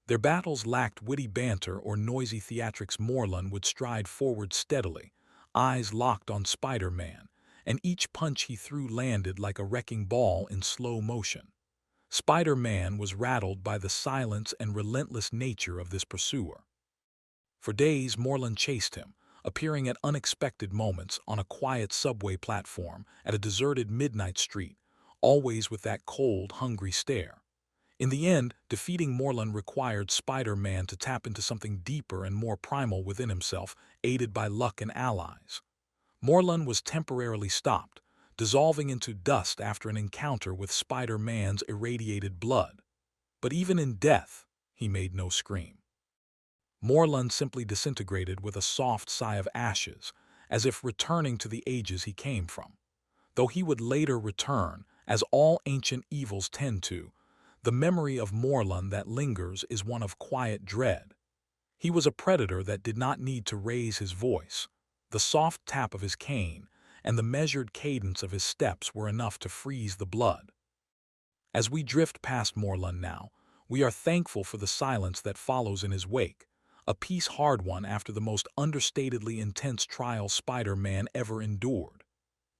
Their battles lacked witty banter or noisy theatrics. Morlun would stride forward steadily, eyes locked on Spider-Man, and each punch he threw landed like a wrecking ball in slow motion. Spider-Man was rattled by the silence and relentless nature of this pursuer. For days, Morlun chased him, appearing at unexpected moments on a quiet subway platform at a deserted midnight street, always with that cold, hungry stare. In the end, defeating Morlun required Spider-Man to tap into something deeper and more primal within himself, aided by luck and allies. Morlun was temporarily stopped, dissolving into dust after an encounter with Spider-Man's irradiated blood. But even in death, he made no scream. Morlun simply disintegrated with a soft sigh of ashes, as if returning to the ages he came from. Though he would later return, as all ancient evils tend to, the memory of Morlun that lingers is one of quiet dread. He was a predator that did not need to raise his voice. The soft tap of his cane and the measured cadence of his steps were enough to freeze the blood. As we drift past Morlun now, we are thankful for the silence that follows in his wake, a peace hard won after the most understatedly intense trial Spider-Man ever endured.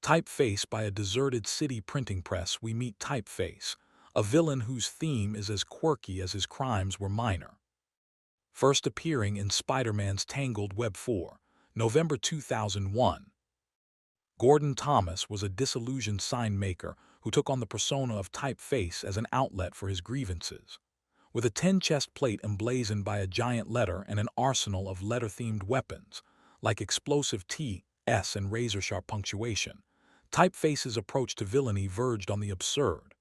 Typeface by a deserted city printing press, we meet Typeface, a villain whose theme is as quirky as his crimes were minor. First appearing in Spider-Man's Tangled Web 4, November 2001. Gordon Thomas was a disillusioned sign maker who took on the persona of Typeface as an outlet for his grievances. With a 10-chest plate emblazoned by a giant letter and an arsenal of letter-themed weapons, like explosive T, S, and razor-sharp punctuation, Typeface's approach to villainy verged on the absurd.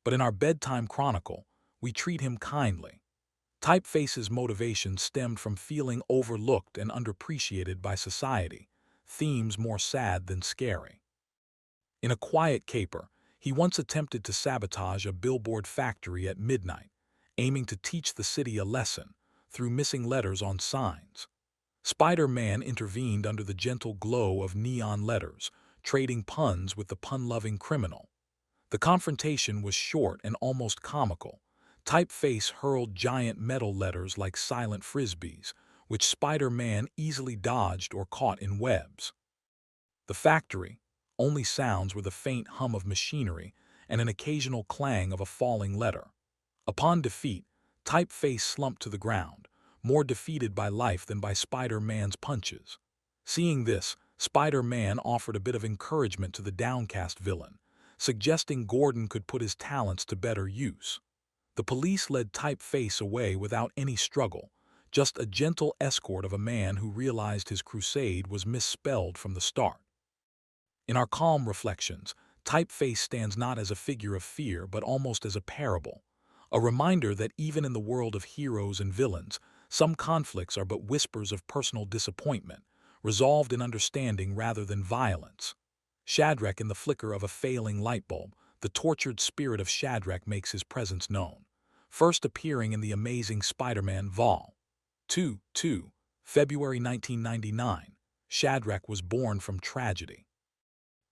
But in our bedtime chronicle, we treat him kindly. Typeface's motivation stemmed from feeling overlooked and underappreciated by society, themes more sad than scary. In a quiet caper, he once attempted to sabotage a billboard factory at midnight, aiming to teach the city a lesson through missing letters on signs. Spider-Man intervened under the gentle glow of neon letters, trading puns with the pun-loving criminal. The confrontation was short and almost comical. Typeface hurled giant metal letters like silent frisbees, which Spider-Man easily dodged or caught in webs. The factory only sounds were the faint hum of machinery and an occasional clang of a falling letter. Upon defeat, Typeface slumped to the ground, more defeated by life than by Spider-Man's punches. Seeing this, Spider-Man offered a bit of encouragement to the downcast villain, suggesting Gordon could put his talents to better use. The police led Typeface away without any struggle, just a gentle escort of a man who realized his crusade was misspelled from the start. In our calm reflections, Typeface stands not as a figure of fear but almost as a parable, a reminder that even in the world of heroes and villains, some conflicts are but whispers of personal disappointment, resolved in understanding rather than violence. Shadrach in the flicker of a failing light bulb, the tortured spirit of Shadrach makes his presence known, first appearing in the Amazing Spider-Man Vol. 2, February 1999. Shadrach was born from tragedy.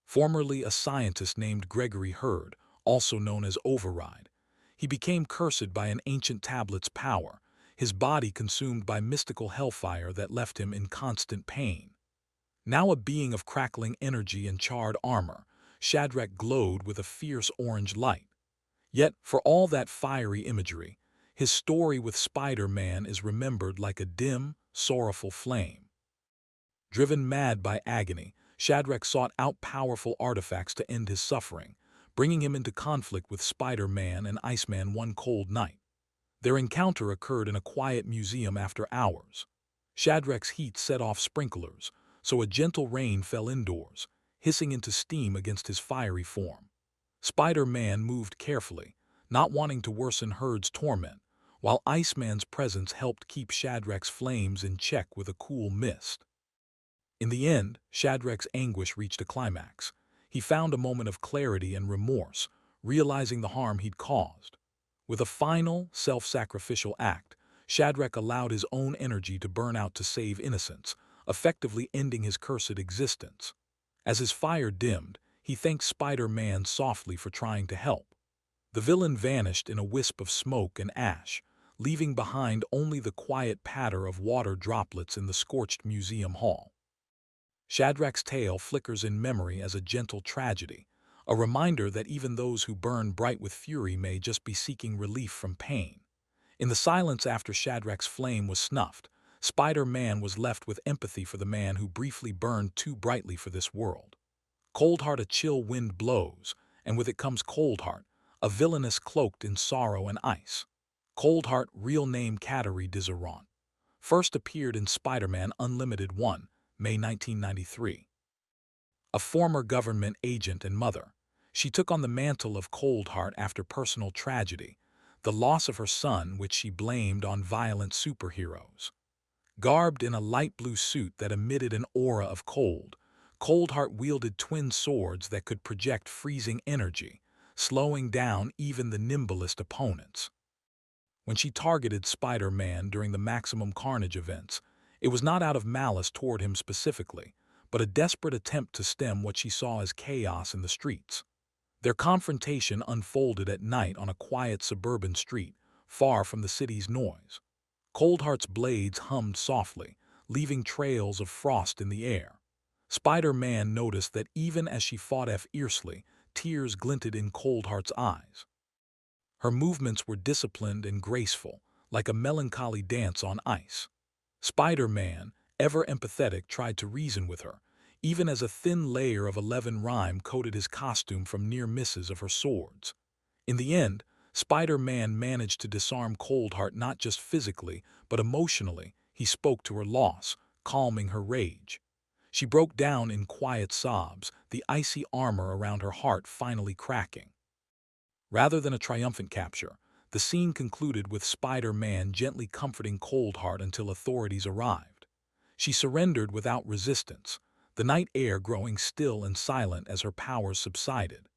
Formerly a scientist named Gregory Hurd, also known as Override, he became cursed by an ancient tablet's power, his body consumed by mystical hellfire that left him in constant pain. Now a being of crackling energy and charred armor, Shadrach glowed with a fierce orange light. Yet, for all that fiery imagery, his story with Spider-Man is remembered like a dim, sorrowful flame. Driven mad by agony, Shadrach sought out powerful artifacts to end his suffering, bringing him into conflict with Spider-Man and Iceman one cold night. Their encounter occurred in a quiet museum after hours. Shadrach's heat set off sprinklers, so a gentle rain fell indoors, hissing into steam against his fiery form. Spider-Man moved carefully, not wanting to worsen Hurd's torment, while Iceman's presence helped keep Shadrach's flames in check with a cool mist. In the end, Shadrach's anguish reached a climax. He found a moment of clarity and remorse, realizing the harm he'd caused. With a final, self-sacrificial act, Shadrach allowed his own energy to burn out to save innocence, effectively ending his cursed existence. As his fire dimmed, he thanked Spider-Man softly for trying to help. The villain vanished in a wisp of smoke and ash, leaving behind only the quiet patter of water droplets in the scorched museum hall. Shadrach's tale flickers in memory as a gentle tragedy, a reminder that even those who burn bright with fury may just be seeking relief from pain. In the silence after Shadrach's flame was snuffed, Spider-Man was left with empathy for the man who briefly burned too brightly for this world. Coldheart, a chill wind blows, and with it comes Coldheart, a villainess cloaked in sorrow and ice. Coldheart, real name Kateri Dizarant, first appeared in Spider-Man Unlimited 1, May 1993. A former government agent and mother, she took on the mantle of Coldheart after personal tragedy, the loss of her son which she blamed on violent superheroes. Garbed in a light blue suit that emitted an aura of cold, Coldheart wielded twin swords that could project freezing energy, slowing down even the nimblest opponents. When she targeted Spider-Man during the Maximum Carnage events, it was not out of malice toward him specifically, but a desperate attempt to stem what she saw as chaos in the streets. Their confrontation unfolded at night on a quiet suburban street, far from the city's noise. Coldheart's blades hummed softly, leaving trails of frost in the air. Spider-Man noticed that even as she fought fiercely, tears glinted in Coldheart's eyes. Her movements were disciplined and graceful, like a melancholy dance on ice. Spider-Man, ever empathetic, tried to reason with her, even as a thin layer of 11 rime coated his costume from near misses of her swords. In the end, Spider-Man managed to disarm Coldheart not just physically, but emotionally. He spoke to her loss, calming her rage. She broke down in quiet sobs, the icy armor around her heart finally cracking. Rather than a triumphant capture, the scene concluded with Spider-Man gently comforting Coldheart until authorities arrived. She surrendered without resistance, the night air growing still and silent as her powers subsided.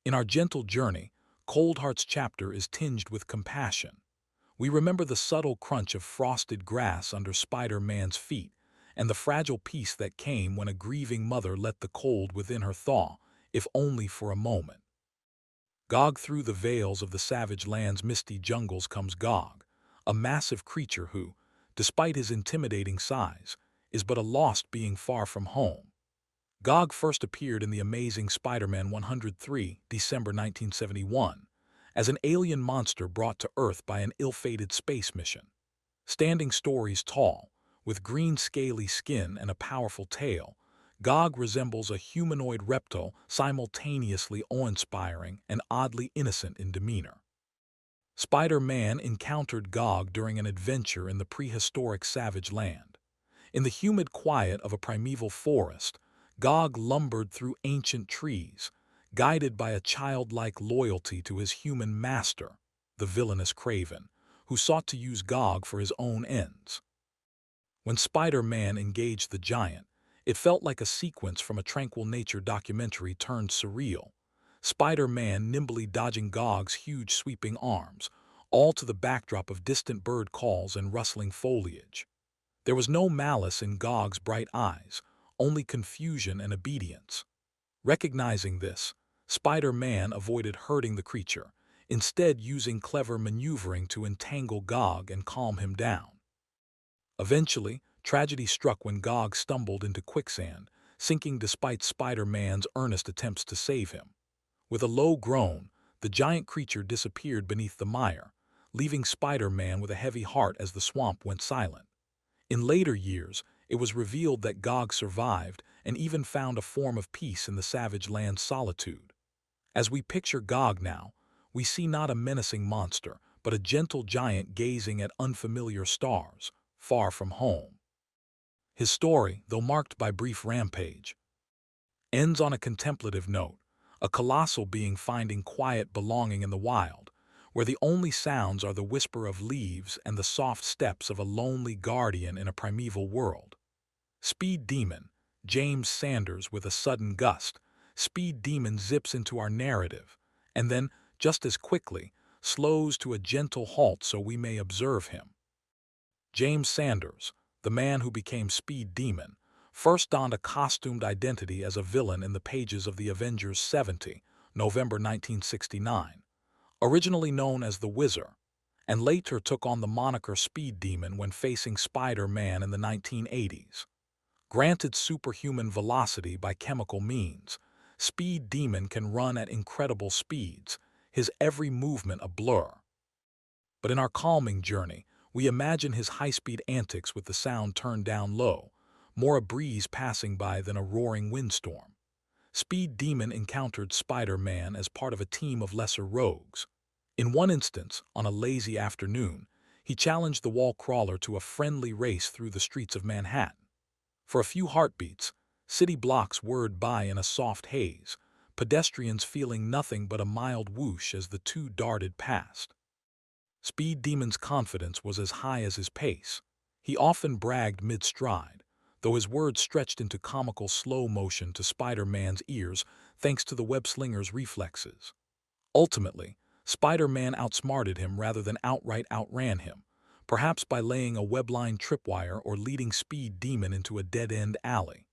In our gentle journey, Cold Heart's chapter is tinged with compassion. We remember the subtle crunch of frosted grass under Spider-Man's feet, and the fragile peace that came when a grieving mother let the cold within her thaw, if only for a moment. Gog through the veils of the savage land's misty jungles comes Gog, a massive creature who, despite his intimidating size, is but a lost being far from home. Gog first appeared in The Amazing Spider-Man 103, December 1971, as an alien monster brought to Earth by an ill-fated space mission. Standing stories tall, with green scaly skin and a powerful tail, Gog resembles a humanoid reptile simultaneously awe-inspiring and oddly innocent in demeanor. Spider-Man encountered Gog during an adventure in the prehistoric savage land. In the humid quiet of a primeval forest, Gog lumbered through ancient trees, guided by a childlike loyalty to his human master, the villainous Kraven, who sought to use Gog for his own ends. When Spider-Man engaged the giant, it felt like a sequence from a tranquil nature documentary turned surreal. Spider-Man nimbly dodging Gog's huge sweeping arms, all to the backdrop of distant bird calls and rustling foliage. There was no malice in Gog's bright eyes, only confusion and obedience. Recognizing this, Spider-Man avoided hurting the creature, instead using clever maneuvering to entangle Gog and calm him down. Eventually, tragedy struck when Gog stumbled into quicksand, sinking despite Spider-Man's earnest attempts to save him. With a low groan, the giant creature disappeared beneath the mire, leaving Spider-Man with a heavy heart as the swamp went silent. In later years, it was revealed that Gog survived and even found a form of peace in the savage land's solitude. As we picture Gog now, we see not a menacing monster, but a gentle giant gazing at unfamiliar stars, far from home. His story, though marked by brief rampage, ends on a contemplative note, a colossal being finding quiet belonging in the wild, where the only sounds are the whisper of leaves and the soft steps of a lonely guardian in a primeval world. Speed Demon, James Sanders with a sudden gust, Speed Demon zips into our narrative, and then, just as quickly, slows to a gentle halt so we may observe him. James Sanders, the man who became Speed Demon, first donned a costumed identity as a villain in the pages of the Avengers 70, November 1969, originally known as the Wizard, and later took on the moniker Speed Demon when facing Spider-Man in the 1980s. Granted superhuman velocity by chemical means, Speed Demon can run at incredible speeds, his every movement a blur. But in our calming journey, we imagine his high-speed antics with the sound turned down low, more a breeze passing by than a roaring windstorm. Speed Demon encountered Spider-Man as part of a team of lesser rogues. In one instance, on a lazy afternoon, he challenged the wall crawler to a friendly race through the streets of Manhattan. For a few heartbeats, city blocks whirred by in a soft haze, pedestrians feeling nothing but a mild whoosh as the two darted past. Speed Demon's confidence was as high as his pace. He often bragged mid-stride, though his words stretched into comical slow motion to Spider-Man's ears thanks to the web-slinger's reflexes. Ultimately, Spider-Man outsmarted him rather than outright outran him, perhaps by laying a web-line tripwire or leading Speed Demon into a dead-end alley.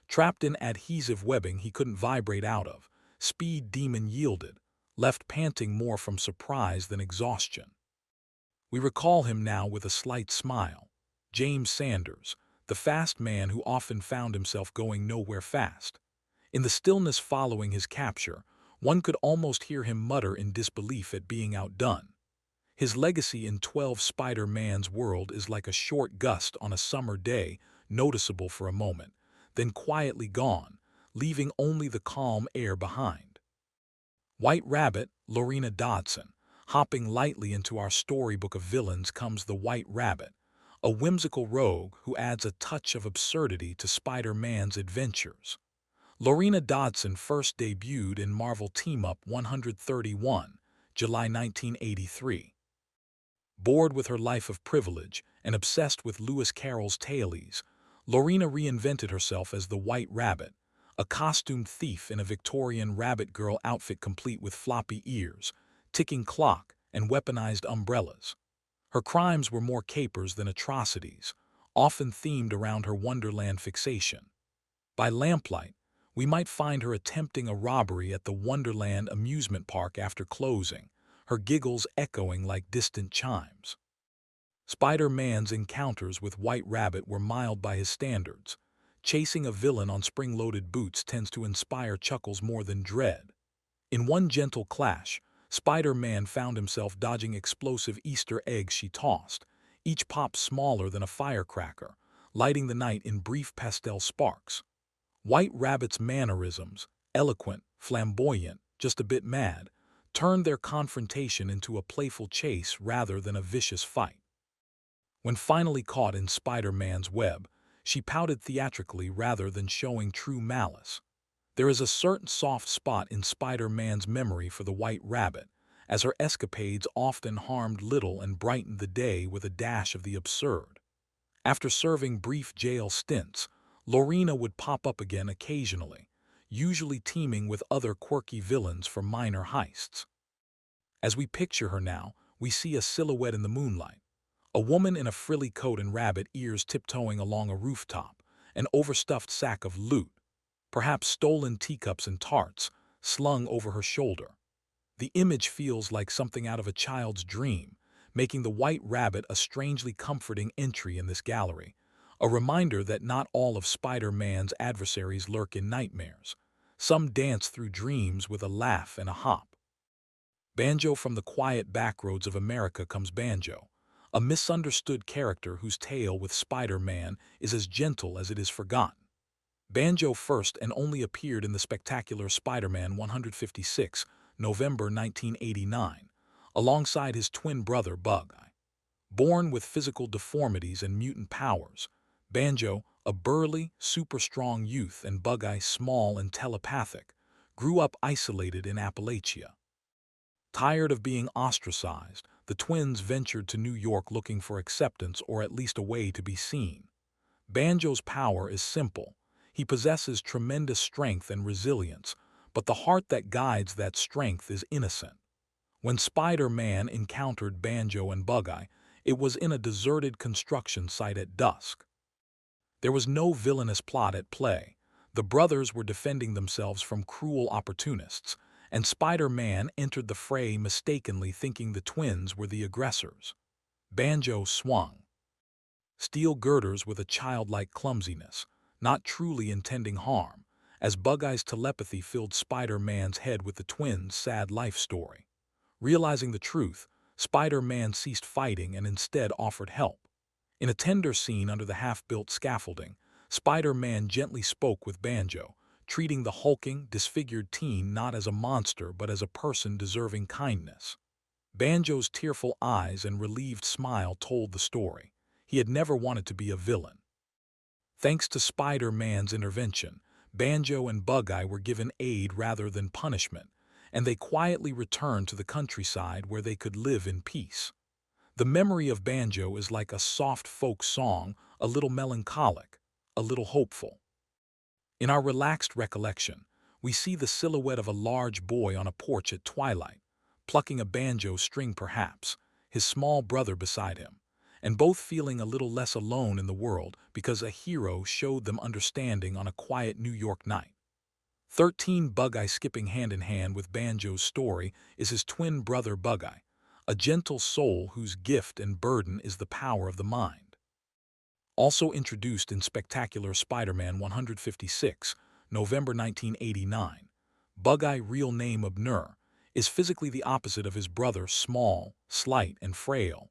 Trapped in adhesive webbing he couldn't vibrate out of, Speed Demon yielded, left panting more from surprise than exhaustion. We recall him now with a slight smile. James Sanders, the fast man who often found himself going nowhere fast. In the stillness following his capture, one could almost hear him mutter in disbelief at being outdone. His legacy in 12 Spider-Man's world is like a short gust on a summer day, noticeable for a moment, then quietly gone, leaving only the calm air behind. White Rabbit, Lorena Dodson. Hopping lightly into our storybook of villains comes the White Rabbit, a whimsical rogue who adds a touch of absurdity to Spider-Man's adventures. Lorena Dodson first debuted in Marvel Team-Up 131, July 1983. Bored with her life of privilege and obsessed with Lewis Carroll's tailies, Lorena reinvented herself as the White Rabbit, a costumed thief in a Victorian rabbit girl outfit complete with floppy ears, ticking clock, and weaponized umbrellas. Her crimes were more capers than atrocities, often themed around her Wonderland fixation. By lamplight, we might find her attempting a robbery at the Wonderland amusement park after closing, her giggles echoing like distant chimes. Spider-Man's encounters with White Rabbit were mild by his standards. Chasing a villain on spring-loaded boots tends to inspire chuckles more than dread. In one gentle clash, Spider-Man found himself dodging explosive Easter eggs she tossed, each pop smaller than a firecracker, lighting the night in brief pastel sparks. White Rabbit's mannerisms, eloquent, flamboyant, just a bit mad, turned their confrontation into a playful chase rather than a vicious fight. When finally caught in Spider-Man's web, she pouted theatrically rather than showing true malice. There is a certain soft spot in Spider-Man's memory for the White Rabbit, as her escapades often harmed little and brightened the day with a dash of the absurd. After serving brief jail stints, Lorena would pop up again occasionally, usually teaming with other quirky villains for minor heists. As we picture her now, we see a silhouette in the moonlight. A woman in a frilly coat and rabbit ears tiptoeing along a rooftop, an overstuffed sack of loot, perhaps stolen teacups and tarts, slung over her shoulder. The image feels like something out of a child's dream, making the White Rabbit a strangely comforting entry in this gallery, a reminder that not all of Spider-Man's adversaries lurk in nightmares. Some dance through dreams with a laugh and a hop. Banjo from the quiet backroads of America comes Banjo, a misunderstood character whose tale with Spider-Man is as gentle as it is forgotten. Banjo first and only appeared in the spectacular Spider-Man 156, November 1989, alongside his twin brother Bug-Eye. Born with physical deformities and mutant powers, Banjo, a burly, super-strong youth and Bug-Eye small and telepathic, grew up isolated in Appalachia. Tired of being ostracized, the twins ventured to New York looking for acceptance or at least a way to be seen. Banjo's power is simple. He possesses tremendous strength and resilience, but the heart that guides that strength is innocent. When Spider-Man encountered Banjo and Bug-Eye, it was in a deserted construction site at dusk. There was no villainous plot at play. The brothers were defending themselves from cruel opportunists, and Spider-Man entered the fray mistakenly thinking the twins were the aggressors. Banjo swung steel girders with a childlike clumsiness, not truly intending harm, as Bug-Eye's telepathy filled Spider-Man's head with the twins' sad life story. Realizing the truth, Spider-Man ceased fighting and instead offered help. In a tender scene under the half-built scaffolding, Spider-Man gently spoke with Banjo, treating the hulking, disfigured teen not as a monster but as a person deserving kindness. Banjo's tearful eyes and relieved smile told the story. He had never wanted to be a villain. Thanks to Spider-Man's intervention, Banjo and Bug-Eye were given aid rather than punishment, and they quietly returned to the countryside where they could live in peace. The memory of Banjo is like a soft folk song, a little melancholic, a little hopeful. In our relaxed recollection, we see the silhouette of a large boy on a porch at twilight, plucking a banjo string perhaps, his small brother beside him, and both feeling a little less alone in the world because a hero showed them understanding on a quiet New York night. 13 Bug-Eye skipping hand in hand with Banjo's story is his twin brother Bug-Eye, a gentle soul whose gift and burden is the power of the mind. Also introduced in Spectacular Spider-Man 156, November 1989, Bug-Eye, real name Abner, is physically the opposite of his brother, small, slight, and frail,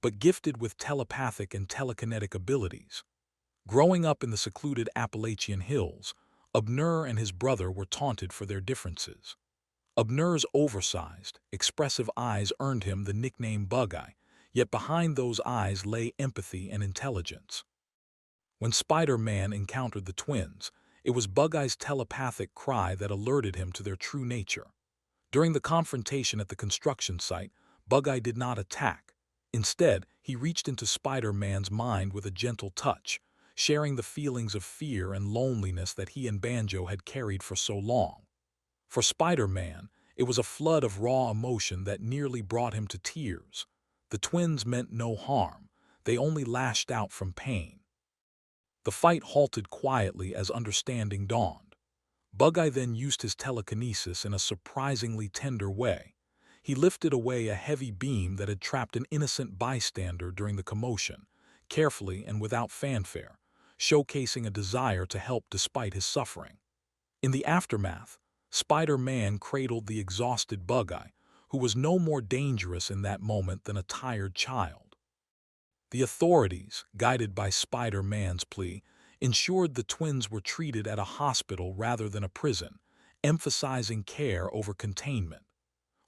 but gifted with telepathic and telekinetic abilities. Growing up in the secluded Appalachian hills, Abner and his brother were taunted for their differences. Abner's oversized, expressive eyes earned him the nickname Bug-Eye, yet behind those eyes lay empathy and intelligence. When Spider-Man encountered the twins, it was Bug-Eye's telepathic cry that alerted him to their true nature. During the confrontation at the construction site, Bug-Eye did not attack. Instead, he reached into Spider-Man's mind with a gentle touch, sharing the feelings of fear and loneliness that he and Banjo had carried for so long. For Spider-Man, it was a flood of raw emotion that nearly brought him to tears. The twins meant no harm, they only lashed out from pain. The fight halted quietly as understanding dawned. Bug-Eye then used his telekinesis in a surprisingly tender way. He lifted away a heavy beam that had trapped an innocent bystander during the commotion, carefully and without fanfare, showcasing a desire to help despite his suffering. In the aftermath, Spider-Man cradled the exhausted Bug-Eye, who was no more dangerous in that moment than a tired child. The authorities, guided by Spider-Man's plea, ensured the twins were treated at a hospital rather than a prison, emphasizing care over containment.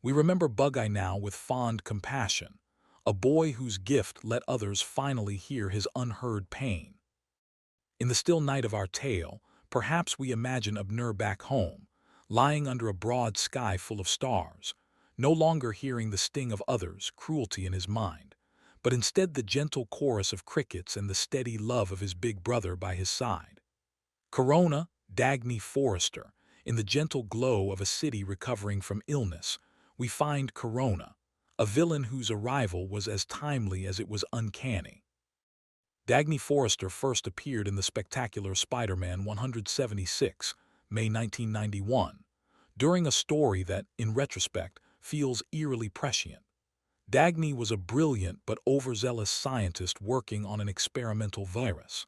We remember Bug-Eye now with fond compassion, a boy whose gift let others finally hear his unheard pain. In the still night of our tale, perhaps we imagine Abner back home, lying under a broad sky full of stars, no longer hearing the sting of others' cruelty in his mind, but instead the gentle chorus of crickets and the steady love of his big brother by his side. Corona, Dagny Forrester, in the gentle glow of a city recovering from illness, we find Corona, a villain whose arrival was as timely as it was uncanny. Dagny Forrester first appeared in the spectacular Spider-Man 176, May 1991, during a story that, in retrospect, feels eerily prescient. Dagny was a brilliant but overzealous scientist working on an experimental virus.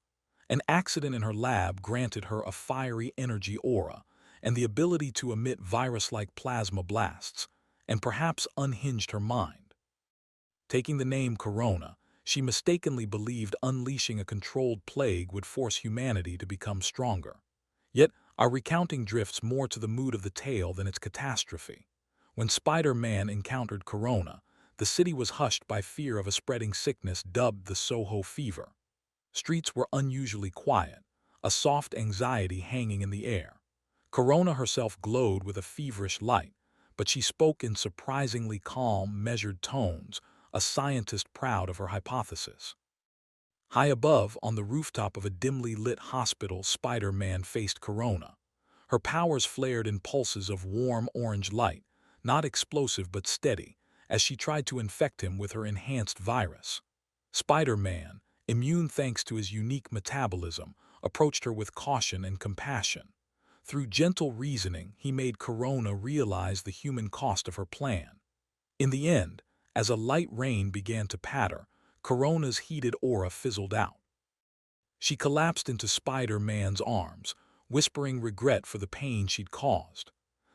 An accident in her lab granted her a fiery energy aura and the ability to emit virus-like plasma blasts, and perhaps unhinged her mind. Taking the name Corona, she mistakenly believed unleashing a controlled plague would force humanity to become stronger. Yet, our recounting drifts more to the mood of the tale than its catastrophe. When Spider-Man encountered Corona, the city was hushed by fear of a spreading sickness dubbed the Soho fever. Streets were unusually quiet, a soft anxiety hanging in the air. Corona herself glowed with a feverish light, but she spoke in surprisingly calm, measured tones, a scientist proud of her hypothesis. High above, on the rooftop of a dimly lit hospital, Spider-Man faced Corona. Her powers flared in pulses of warm orange light, not explosive but steady, as she tried to infect him with her enhanced virus. Spider-Man, immune thanks to his unique metabolism, approached her with caution and compassion. Through gentle reasoning, he made Corona realize the human cost of her plan. In the end, as a light rain began to patter, Corona's heated aura fizzled out. She collapsed into Spider-Man's arms, whispering regret for the pain she'd caused.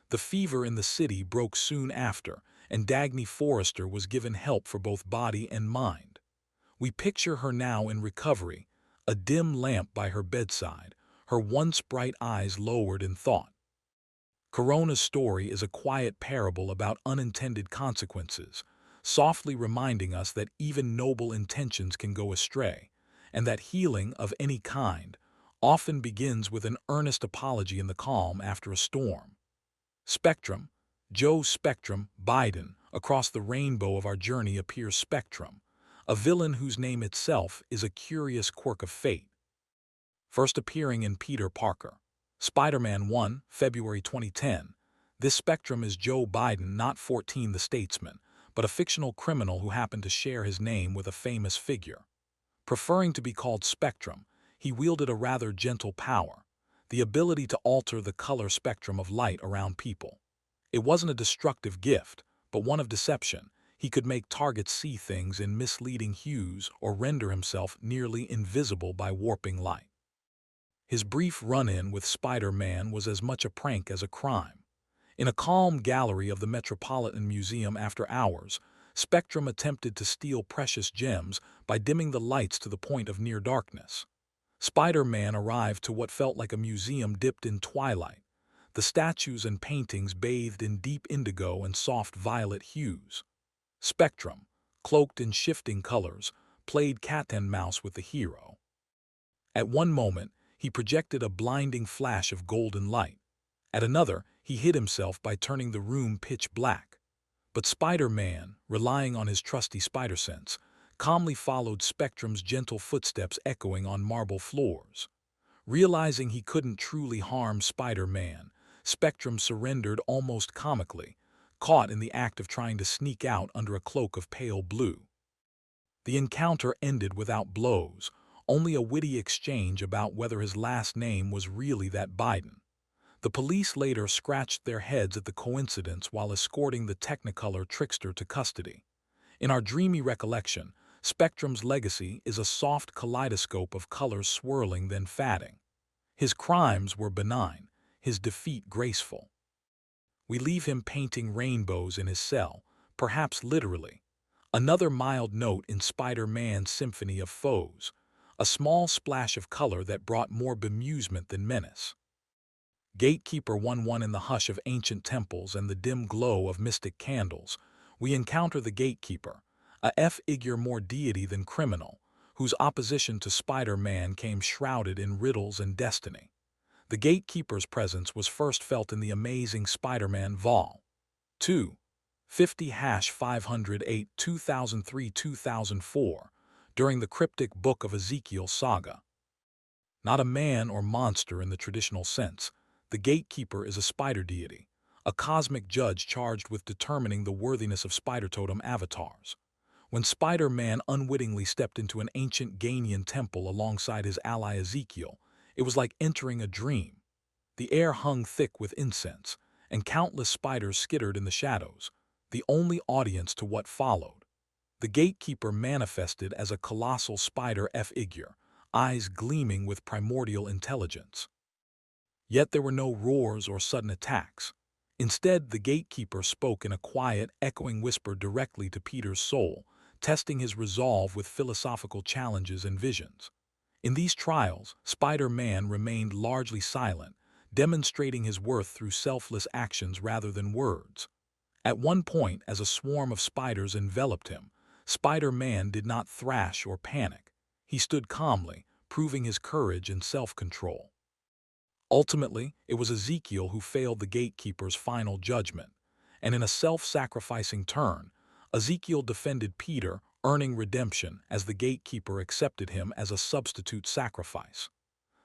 The fever in the city broke soon after, and Dagny Forrester was given help for both body and mind. We picture her now in recovery, a dim lamp by her bedside, her once bright eyes lowered in thought. Corona's story is a quiet parable about unintended consequences, softly reminding us that even noble intentions can go astray, and that healing of any kind often begins with an earnest apology in the calm after a storm. Spectrum, Joe Spectrum Biden, across the rainbow of our journey appears Spectrum, a villain whose name itself is a curious quirk of fate. First appearing in Peter Parker, Spider-Man 1, February 2010, this Spectrum is Joe Biden, not 14 the statesman, but a fictional criminal who happened to share his name with a famous figure. Preferring to be called Spectrum, he wielded a rather gentle power, the ability to alter the color spectrum of light around people. It wasn't a destructive gift, but one of deception. He could make targets see things in misleading hues or render himself nearly invisible by warping light. His brief run-in with Spider-Man was as much a prank as a crime. In a calm gallery of the Metropolitan Museum after hours, Spectrum attempted to steal precious gems by dimming the lights to the point of near darkness. Spider-Man arrived to what felt like a museum dipped in twilight, the statues and paintings bathed in deep indigo and soft violet hues. Spectrum, cloaked in shifting colors, played cat and mouse with the hero. At one moment, he projected a blinding flash of golden light. At another, he hid himself by turning the room pitch black. But Spider-Man, relying on his trusty spider sense, calmly followed Spectrum's gentle footsteps echoing on marble floors. Realizing he couldn't truly harm Spider-Man, Spectrum surrendered almost comically, caught in the act of trying to sneak out under a cloak of pale blue. The encounter ended without blows, only a witty exchange about whether his last name was really that Biden. The police later scratched their heads at the coincidence while escorting the Technicolor trickster to custody. In our dreamy recollection, Spectrum's legacy is a soft kaleidoscope of colors swirling then fading. His crimes were benign, his defeat graceful. We leave him painting rainbows in his cell, perhaps literally. Another mild note in Spider-Man's symphony of foes, a small splash of color that brought more bemusement than menace. Gatekeeper 1-1 in the hush of ancient temples and the dim glow of mystic candles, we encounter the Gatekeeper, a figure more deity than criminal, whose opposition to Spider-Man came shrouded in riddles and destiny. The Gatekeeper's presence was first felt in the Amazing Spider-Man Vol. 2, 50-508 2003-2004, during the cryptic Book of Ezekiel saga. Not a man or monster in the traditional sense, the Gatekeeper is a spider deity, a cosmic judge charged with determining the worthiness of Spider Totem avatars. When Spider-Man unwittingly stepped into an ancient Ghanaian temple alongside his ally Ezekiel, it was like entering a dream. The air hung thick with incense, and countless spiders skittered in the shadows, the only audience to what followed. The Gatekeeper manifested as a colossal spider figure, eyes gleaming with primordial intelligence. Yet there were no roars or sudden attacks. Instead, the Gatekeeper spoke in a quiet, echoing whisper directly to Peter's soul, testing his resolve with philosophical challenges and visions. In these trials, Spider-Man remained largely silent, demonstrating his worth through selfless actions rather than words. At one point, as a swarm of spiders enveloped him, Spider-Man did not thrash or panic. He stood calmly, proving his courage and self-control. Ultimately, it was Ezekiel who failed the Gatekeeper's final judgment, and in a self-sacrificing turn, Ezekiel defended Peter, earning redemption as the Gatekeeper accepted him as a substitute sacrifice.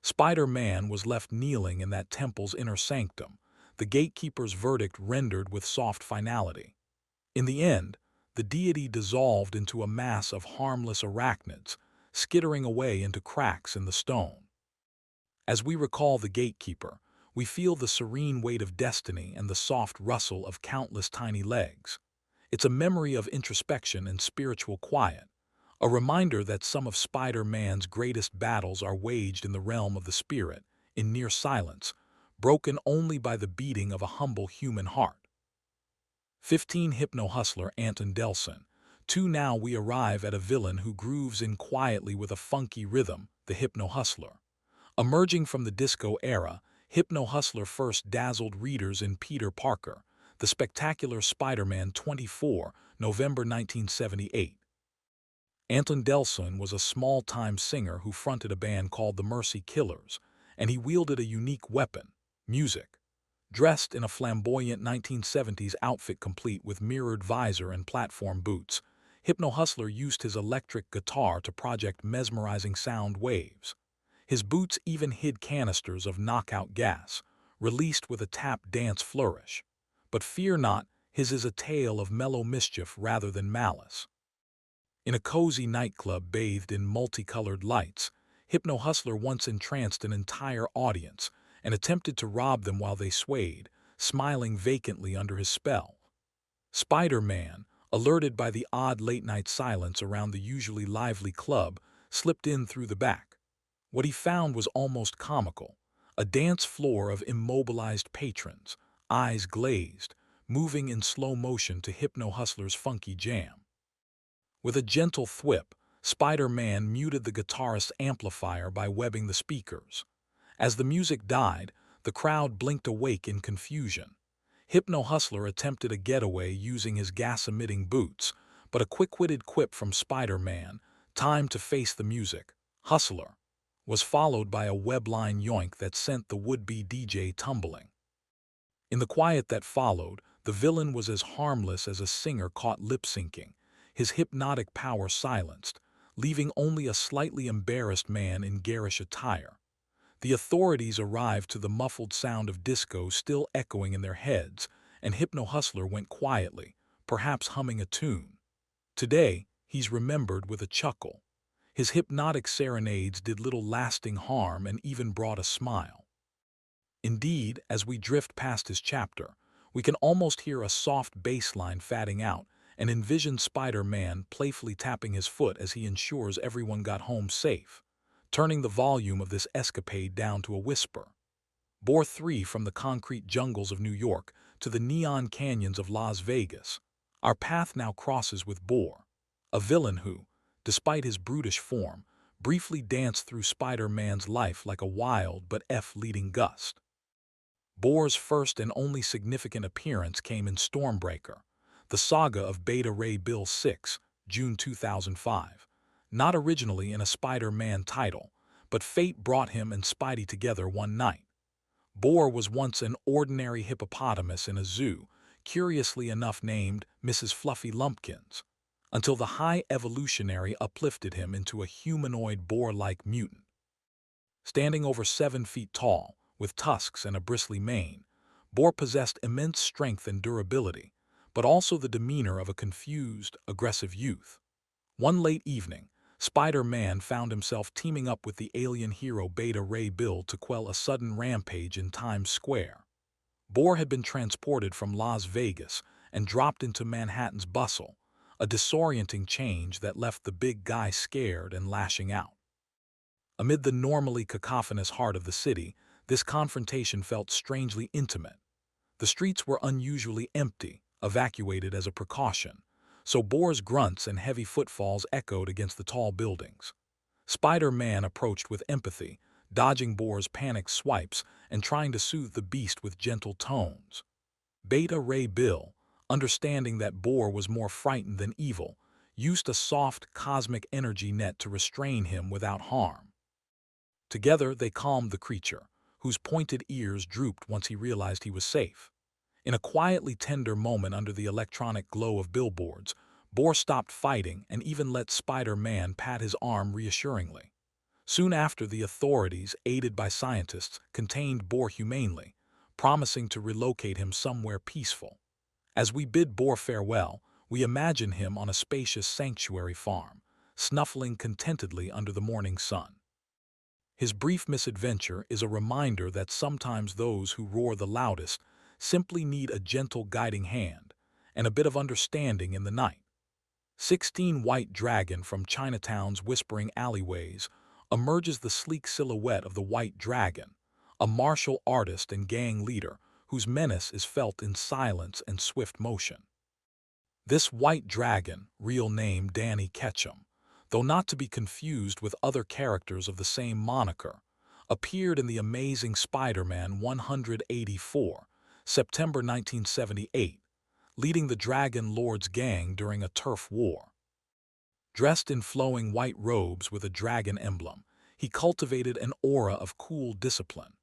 Spider-Man was left kneeling in that temple's inner sanctum, the Gatekeeper's verdict rendered with soft finality. In the end, the deity dissolved into a mass of harmless arachnids, skittering away into cracks in the stone. As we recall the Gatekeeper, we feel the serene weight of destiny and the soft rustle of countless tiny legs. It's a memory of introspection and spiritual quiet, a reminder that some of Spider-Man's greatest battles are waged in the realm of the spirit, in near silence, broken only by the beating of a humble human heart. 15 Hypno-Hustler Anton Delson. 2 Now we arrive at a villain who grooves in quietly with a funky rhythm, the Hypno-Hustler. Emerging from the disco era, Hypno-Hustler first dazzled readers in Peter Parker, The Spectacular Spider-Man 24, November 1978. Anton Delson was a small-time singer who fronted a band called the Mercy Killers, and he wielded a unique weapon, music. Dressed in a flamboyant 1970s outfit complete with mirrored visor and platform boots, Hypno-Hustler used his electric guitar to project mesmerizing sound waves. His boots even hid canisters of knockout gas, released with a tap dance flourish. But fear not, his is a tale of mellow mischief rather than malice. In a cozy nightclub bathed in multicolored lights, Hypno-Hustler once entranced an entire audience and attempted to rob them while they swayed, smiling vacantly under his spell. Spider-Man, alerted by the odd late-night silence around the usually lively club, slipped in through the back. What he found was almost comical, a dance floor of immobilized patrons, eyes glazed, moving in slow motion to Hypno-Hustler's funky jam. With a gentle thwip, Spider-Man muted the guitarist's amplifier by webbing the speakers. As the music died, the crowd blinked awake in confusion. Hypno-Hustler attempted a getaway using his gas-emitting boots, but a quick-witted quip from Spider-Man, "Time to face the music, hustler," was followed by a webline yoink that sent the would-be DJ tumbling. In the quiet that followed, the villain was as harmless as a singer caught lip-syncing, his hypnotic power silenced, leaving only a slightly embarrassed man in garish attire. The authorities arrived to the muffled sound of disco still echoing in their heads, and Hypno-Hustler went quietly, perhaps humming a tune. Today, he's remembered with a chuckle. His hypnotic serenades did little lasting harm and even brought a smile. Indeed, as we drift past his chapter, we can almost hear a soft bass line fading out and envision Spider-Man playfully tapping his foot as he ensures everyone got home safe, turning the volume of this escapade down to a whisper. Bore 3 from the concrete jungles of New York to the neon canyons of Las Vegas. Our path now crosses with Bore, a villain who, despite his brutish form, briefly danced through Spider-Man's life like a wild but F-leading gust. Bore's first and only significant appearance came in Stormbreaker, the saga of Beta Ray Bill 6, June 2005. Not originally in a Spider-Man title, but fate brought him and Spidey together one night. Bore was once an ordinary hippopotamus in a zoo, curiously enough named Mrs. Fluffy Lumpkins, until the High Evolutionary uplifted him into a humanoid boar-like mutant. Standing over 7 feet tall, with tusks and a bristly mane, Bore possessed immense strength and durability, but also the demeanor of a confused, aggressive youth. One late evening, Spider-Man found himself teaming up with the alien hero Beta Ray Bill to quell a sudden rampage in Times Square. Bore had been transported from Las Vegas and dropped into Manhattan's bustle, a disorienting change that left the big guy scared and lashing out. Amid the normally cacophonous heart of the city, this confrontation felt strangely intimate. The streets were unusually empty, evacuated as a precaution, so Bore's grunts and heavy footfalls echoed against the tall buildings. Spider-Man approached with empathy, dodging Bore's panicked swipes and trying to soothe the beast with gentle tones. Beta Ray Bill, understanding that Bore was more frightened than evil, used a soft cosmic energy net to restrain him without harm. Together they calmed the creature, whose pointed ears drooped once he realized he was safe. In a quietly tender moment under the electronic glow of billboards, Bore stopped fighting and even let Spider-Man pat his arm reassuringly. Soon after, the authorities, aided by scientists, contained Bore humanely, promising to relocate him somewhere peaceful. As we bid Bore farewell, we imagine him on a spacious sanctuary farm, snuffling contentedly under the morning sun. His brief misadventure is a reminder that sometimes those who roar the loudest simply need a gentle guiding hand and a bit of understanding in the night. 16 White Dragon from Chinatown's whispering alleyways emerges the sleek silhouette of the White Dragon, a martial artist and gang leader whose menace is felt in silence and swift motion. This White Dragon, real name Danny Ketchum, though not to be confused with other characters of the same moniker, appeared in the Amazing Spider-Man 184, September 1978, leading the Dragon Lord's gang during a turf war. Dressed in flowing white robes with a dragon emblem, he cultivated an aura of cool discipline.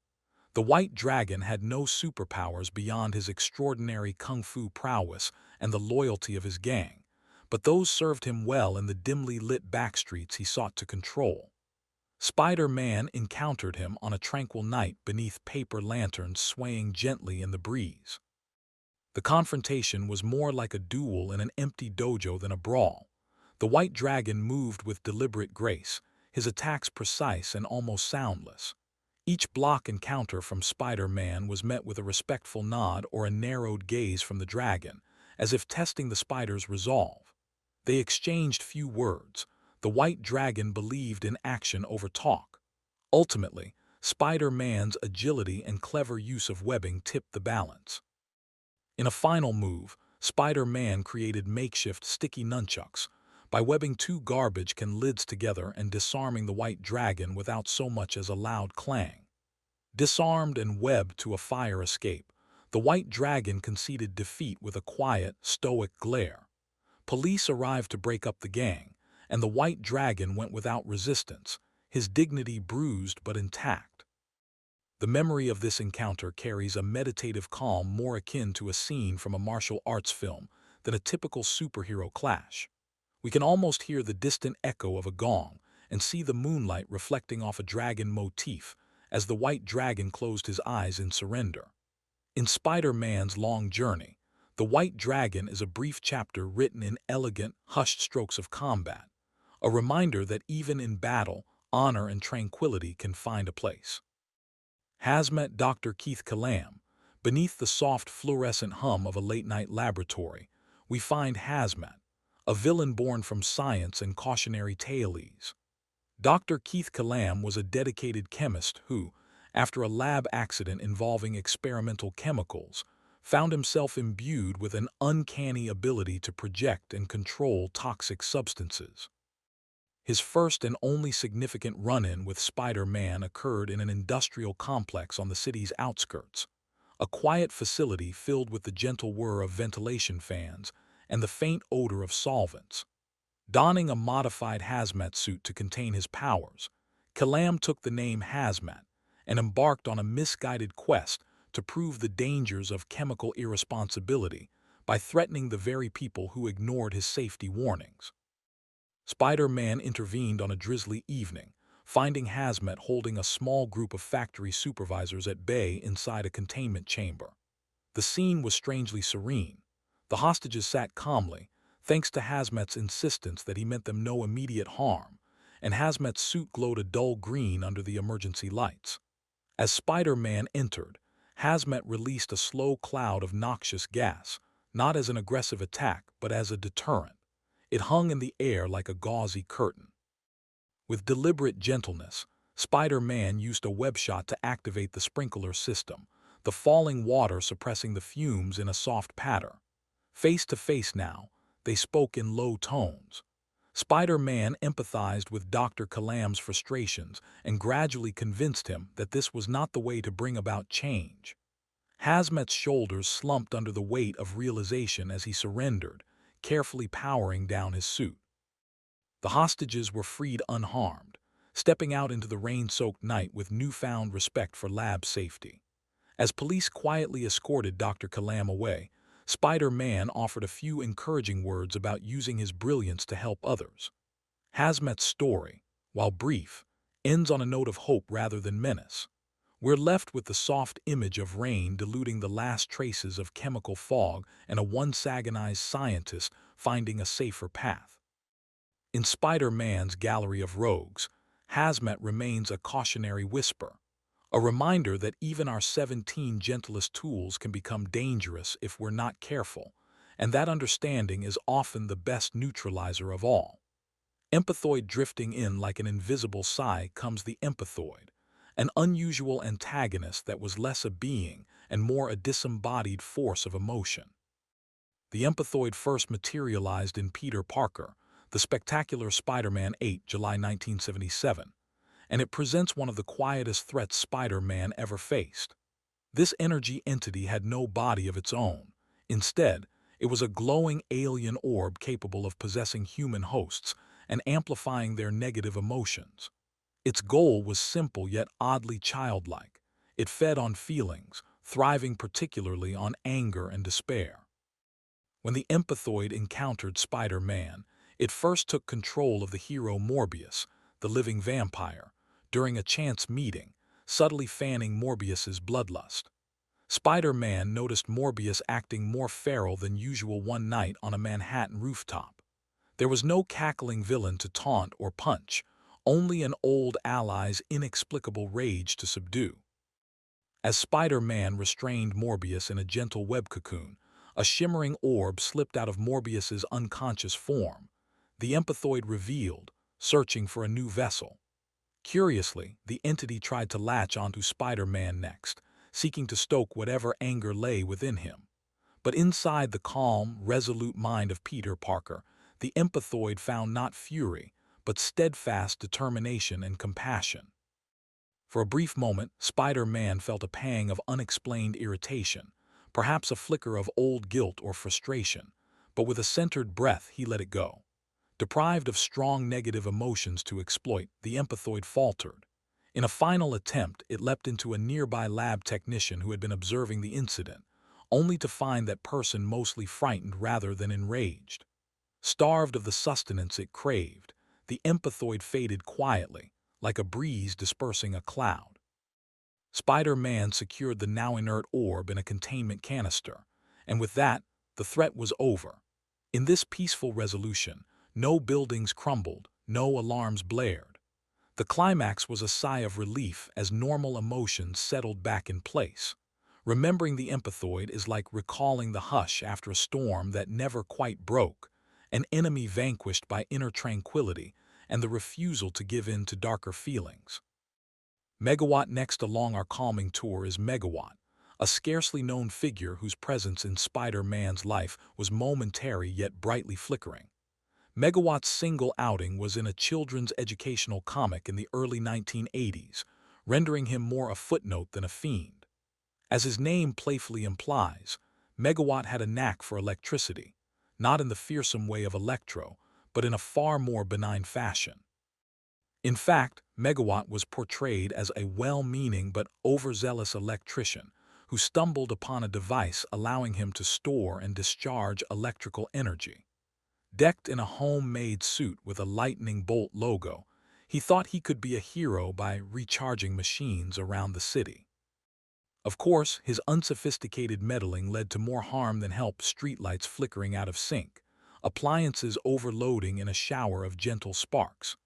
The White Dragon had no superpowers beyond his extraordinary kung fu prowess and the loyalty of his gang, but those served him well in the dimly lit backstreets he sought to control. Spider-Man encountered him on a tranquil night beneath paper lanterns swaying gently in the breeze. The confrontation was more like a duel in an empty dojo than a brawl. The White Dragon moved with deliberate grace, his attacks precise and almost soundless. Each block encounter from Spider-Man was met with a respectful nod or a narrowed gaze from the dragon, as if testing the spider's resolve. They exchanged few words. The White Dragon believed in action over talk. Ultimately, Spider-Man's agility and clever use of webbing tipped the balance. In a final move, Spider-Man created makeshift sticky nunchucks by webbing 2 garbage can lids together and disarming the White Dragon without so much as a loud clang. Disarmed and webbed to a fire escape, the White Dragon conceded defeat with a quiet, stoic glare. Police arrived to break up the gang, and the White Dragon went without resistance, his dignity bruised but intact. The memory of this encounter carries a meditative calm more akin to a scene from a martial arts film than a typical superhero clash. We can almost hear the distant echo of a gong and see the moonlight reflecting off a dragon motif as the white dragon closed his eyes in surrender. In Spider-Man's long journey, the white dragon is a brief chapter written in elegant, hushed strokes of combat, a reminder that even in battle, honor and tranquility can find a place. Hazmat Dr. Keith Kalam. Beneath the soft fluorescent hum of a late-night laboratory, we find Hazmat, a villain born from science and cautionary tales. Dr. Keith Kalam was a dedicated chemist who, after a lab accident involving experimental chemicals, found himself imbued with an uncanny ability to project and control toxic substances. His first and only significant run-in with Spider-Man occurred in an industrial complex on the city's outskirts, a quiet facility filled with the gentle whir of ventilation fans and the faint odor of solvents. Donning a modified hazmat suit to contain his powers, Kalam took the name Hazmat and embarked on a misguided quest to prove the dangers of chemical irresponsibility by threatening the very people who ignored his safety warnings. Spider-Man intervened on a drizzly evening, finding Hazmat holding a small group of factory supervisors at bay inside a containment chamber. The scene was strangely serene. The hostages sat calmly, thanks to Hazmat's insistence that he meant them no immediate harm, and Hazmat's suit glowed a dull green under the emergency lights. As Spider-Man entered, Hazmat released a slow cloud of noxious gas, not as an aggressive attack but as a deterrent. It hung in the air like a gauzy curtain. With deliberate gentleness, Spider-Man used a web shot to activate the sprinkler system, the falling water suppressing the fumes in a soft patter. Face to face now, they spoke in low tones. Spider-Man empathized with Dr. Kalam's frustrations and gradually convinced him that this was not the way to bring about change. Hazmat's shoulders slumped under the weight of realization as he surrendered, carefully powering down his suit. The hostages were freed unharmed, stepping out into the rain-soaked night with newfound respect for lab safety. As police quietly escorted Dr. Kalam away, Spider-Man offered a few encouraging words about using his brilliance to help others. Hazmat's story, while brief, ends on a note of hope rather than menace. We're left with the soft image of rain diluting the last traces of chemical fog and a once agonized scientist finding a safer path. In Spider-Man's gallery of rogues, Hazmat remains a cautionary whisper, a reminder that even our 17 gentlest tools can become dangerous if we're not careful, and that understanding is often the best neutralizer of all. Empathoid drifting in like an invisible sigh comes the empathoid, an unusual antagonist that was less a being and more a disembodied force of emotion. The empathoid first materialized in Peter Parker, the spectacular Spider-Man 8, July 1977, and it presents one of the quietest threats Spider-Man ever faced. This energy entity had no body of its own. Instead, it was a glowing alien orb capable of possessing human hosts and amplifying their negative emotions. Its goal was simple yet oddly childlike. It fed on feelings, thriving particularly on anger and despair. When the empathoid encountered Spider-Man, it first took control of the hero Morbius, the living vampire, during a chance meeting, subtly fanning Morbius's bloodlust. Spider-Man noticed Morbius acting more feral than usual one night on a Manhattan rooftop. There was no cackling villain to taunt or punch, only an old ally's inexplicable rage to subdue. As Spider-Man restrained Morbius in a gentle web cocoon, a shimmering orb slipped out of Morbius's unconscious form. The empathoid revealed, searching for a new vessel. Curiously, the entity tried to latch onto Spider-Man next, seeking to stoke whatever anger lay within him. But inside the calm, resolute mind of Peter Parker, the empathoid found not fury, but steadfast determination and compassion. For a brief moment, Spider-Man felt a pang of unexplained irritation, perhaps a flicker of old guilt or frustration, but with a centered breath he let it go. Deprived of strong negative emotions to exploit, the empathoid faltered. In a final attempt, it leapt into a nearby lab technician who had been observing the incident, only to find that person mostly frightened rather than enraged. Starved of the sustenance it craved, the empathoid faded quietly, like a breeze dispersing a cloud. Spider-Man secured the now inert orb in a containment canister, and with that, the threat was over. In this peaceful resolution, no buildings crumbled, no alarms blared. The climax was a sigh of relief as normal emotions settled back in place. Remembering the empathoid is like recalling the hush after a storm that never quite broke, an enemy vanquished by inner tranquility and the refusal to give in to darker feelings. Megawatt next along our calming tour is Megawatt, a scarcely known figure whose presence in Spider-Man's life was momentary yet brightly flickering. Megawatt's single outing was in a children's educational comic in the early 1980s, rendering him more a footnote than a fiend. As his name playfully implies, Megawatt had a knack for electricity, not in the fearsome way of Electro, but in a far more benign fashion. In fact, Megawatt was portrayed as a well-meaning but overzealous electrician who stumbled upon a device allowing him to store and discharge electrical energy. Decked in a homemade suit with a lightning bolt logo, he thought he could be a hero by recharging machines around the city. Of course, his unsophisticated meddling led to more harm than help: streetlights flickering out of sync, appliances overloading in a shower of gentle sparks.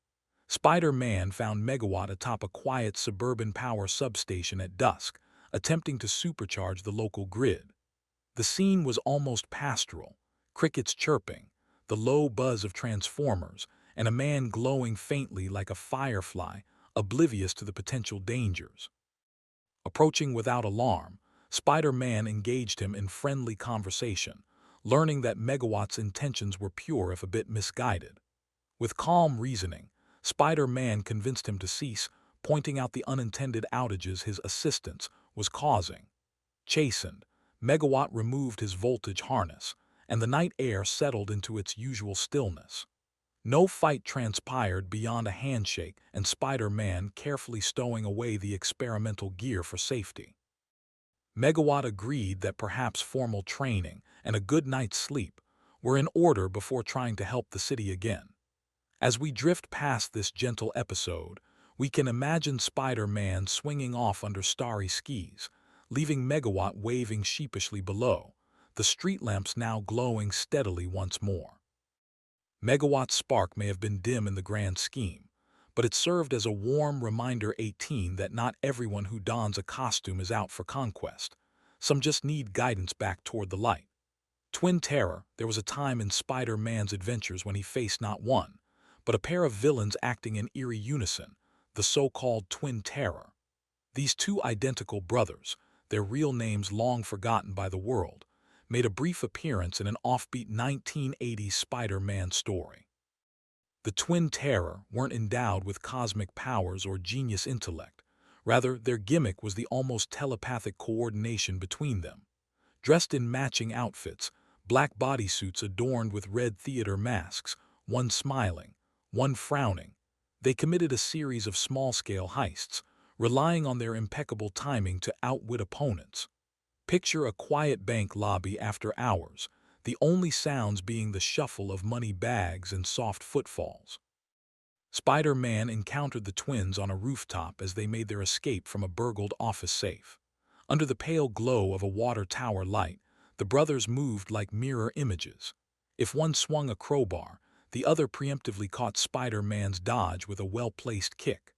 Spider-Man found Megawatt atop a quiet suburban power substation at dusk, attempting to supercharge the local grid. The scene was almost pastoral: crickets chirping, the low buzz of transformers, and a man glowing faintly like a firefly, oblivious to the potential dangers. Approaching without alarm, Spider-Man engaged him in friendly conversation, learning that Megawatt's intentions were pure if a bit misguided. With calm reasoning, Spider-Man convinced him to cease, pointing out the unintended outages his assistance was causing. Chastened, Megawatt removed his voltage harness, and the night air settled into its usual stillness. No fight transpired beyond a handshake and Spider-Man carefully stowing away the experimental gear for safety. Megawatt agreed that perhaps formal training and a good night's sleep were in order before trying to help the city again. As we drift past this gentle episode, we can imagine Spider-Man swinging off under starry skies, leaving Megawatt waving sheepishly below, the street lamps now glowing steadily once more. Megawatt's spark may have been dim in the grand scheme, but it served as a warm reminder 18 that not everyone who dons a costume is out for conquest. Some just need guidance back toward the light. Twin Terror: there was a time in Spider-Man's adventures when he faced not one, but a pair of villains acting in eerie unison, the so-called Twin Terror. These two identical brothers, their real names long forgotten by the world, made a brief appearance in an offbeat 1980s Spider-Man story. The Twin Terror weren't endowed with cosmic powers or genius intellect. Rather, their gimmick was the almost telepathic coordination between them. Dressed in matching outfits, black bodysuits adorned with red theater masks, one smiling, one frowning, they committed a series of small-scale heists, relying on their impeccable timing to outwit opponents. Picture a quiet bank lobby after hours, the only sounds being the shuffle of money bags and soft footfalls. Spider-Man encountered the twins on a rooftop as they made their escape from a burgled office safe. Under the pale glow of a water tower light, the brothers moved like mirror images. If one swung a crowbar, the other preemptively caught Spider-Man's dodge with a well-placed kick.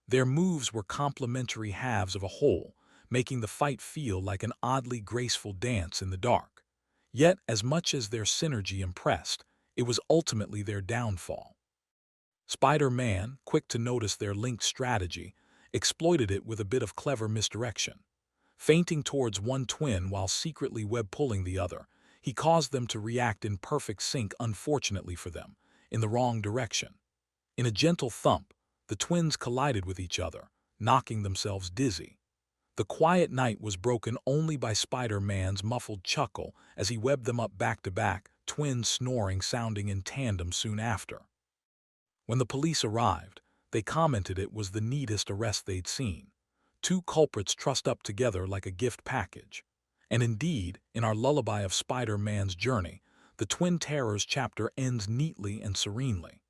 Their moves were complementary halves of a whole, making the fight feel like an oddly graceful dance in the dark. Yet, as much as their synergy impressed, it was ultimately their downfall. Spider-Man, quick to notice their linked strategy, exploited it with a bit of clever misdirection. Feinting towards one twin while secretly web-pulling the other, he caused them to react in perfect sync, unfortunately for them, in the wrong direction. In a gentle thump, the twins collided with each other, knocking themselves dizzy. The quiet night was broken only by Spider-Man's muffled chuckle as he webbed them up back-to-back, twins snoring sounding in tandem soon after. When the police arrived, they commented it was the neatest arrest they'd seen. Two culprits trussed up together like a gift package. And indeed, in our lullaby of Spider-Man's journey, The Twin Terrors chapter ends neatly and serenely.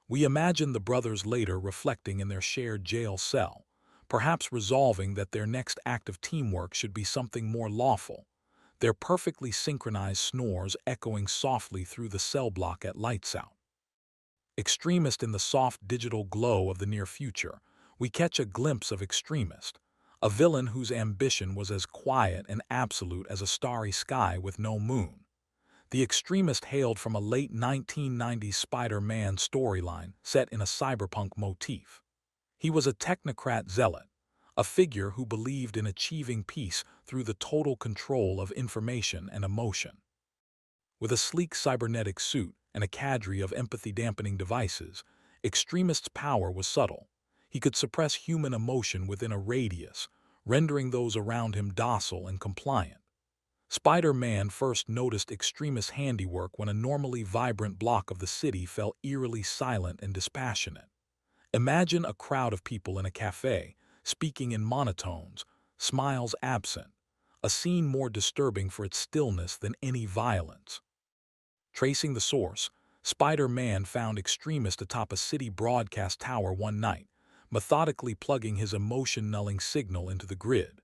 We imagine the brothers later reflecting in their shared jail cell, perhaps resolving that their next act of teamwork should be something more lawful, their perfectly synchronized snores echoing softly through the cell block at lights out. Extremist in the soft digital glow of the near future, we catch a glimpse of Extremist, a villain whose ambition was as quiet and absolute as a starry sky with no moon. The Extremist hailed from a late 1990s Spider-Man storyline set in a cyberpunk motif. He was a technocrat zealot, a figure who believed in achieving peace through the total control of information and emotion. With a sleek cybernetic suit and a cadre of empathy-dampening devices, Extremist's power was subtle. He could suppress human emotion within a radius, rendering those around him docile and compliant. Spider-Man first noticed Extremist's handiwork when a normally vibrant block of the city fell eerily silent and dispassionate. Imagine a crowd of people in a cafe, speaking in monotones, smiles absent, a scene more disturbing for its stillness than any violence. Tracing the source, Spider-Man found Extremist atop a city broadcast tower one night, methodically plugging his emotion-nulling signal into the grid.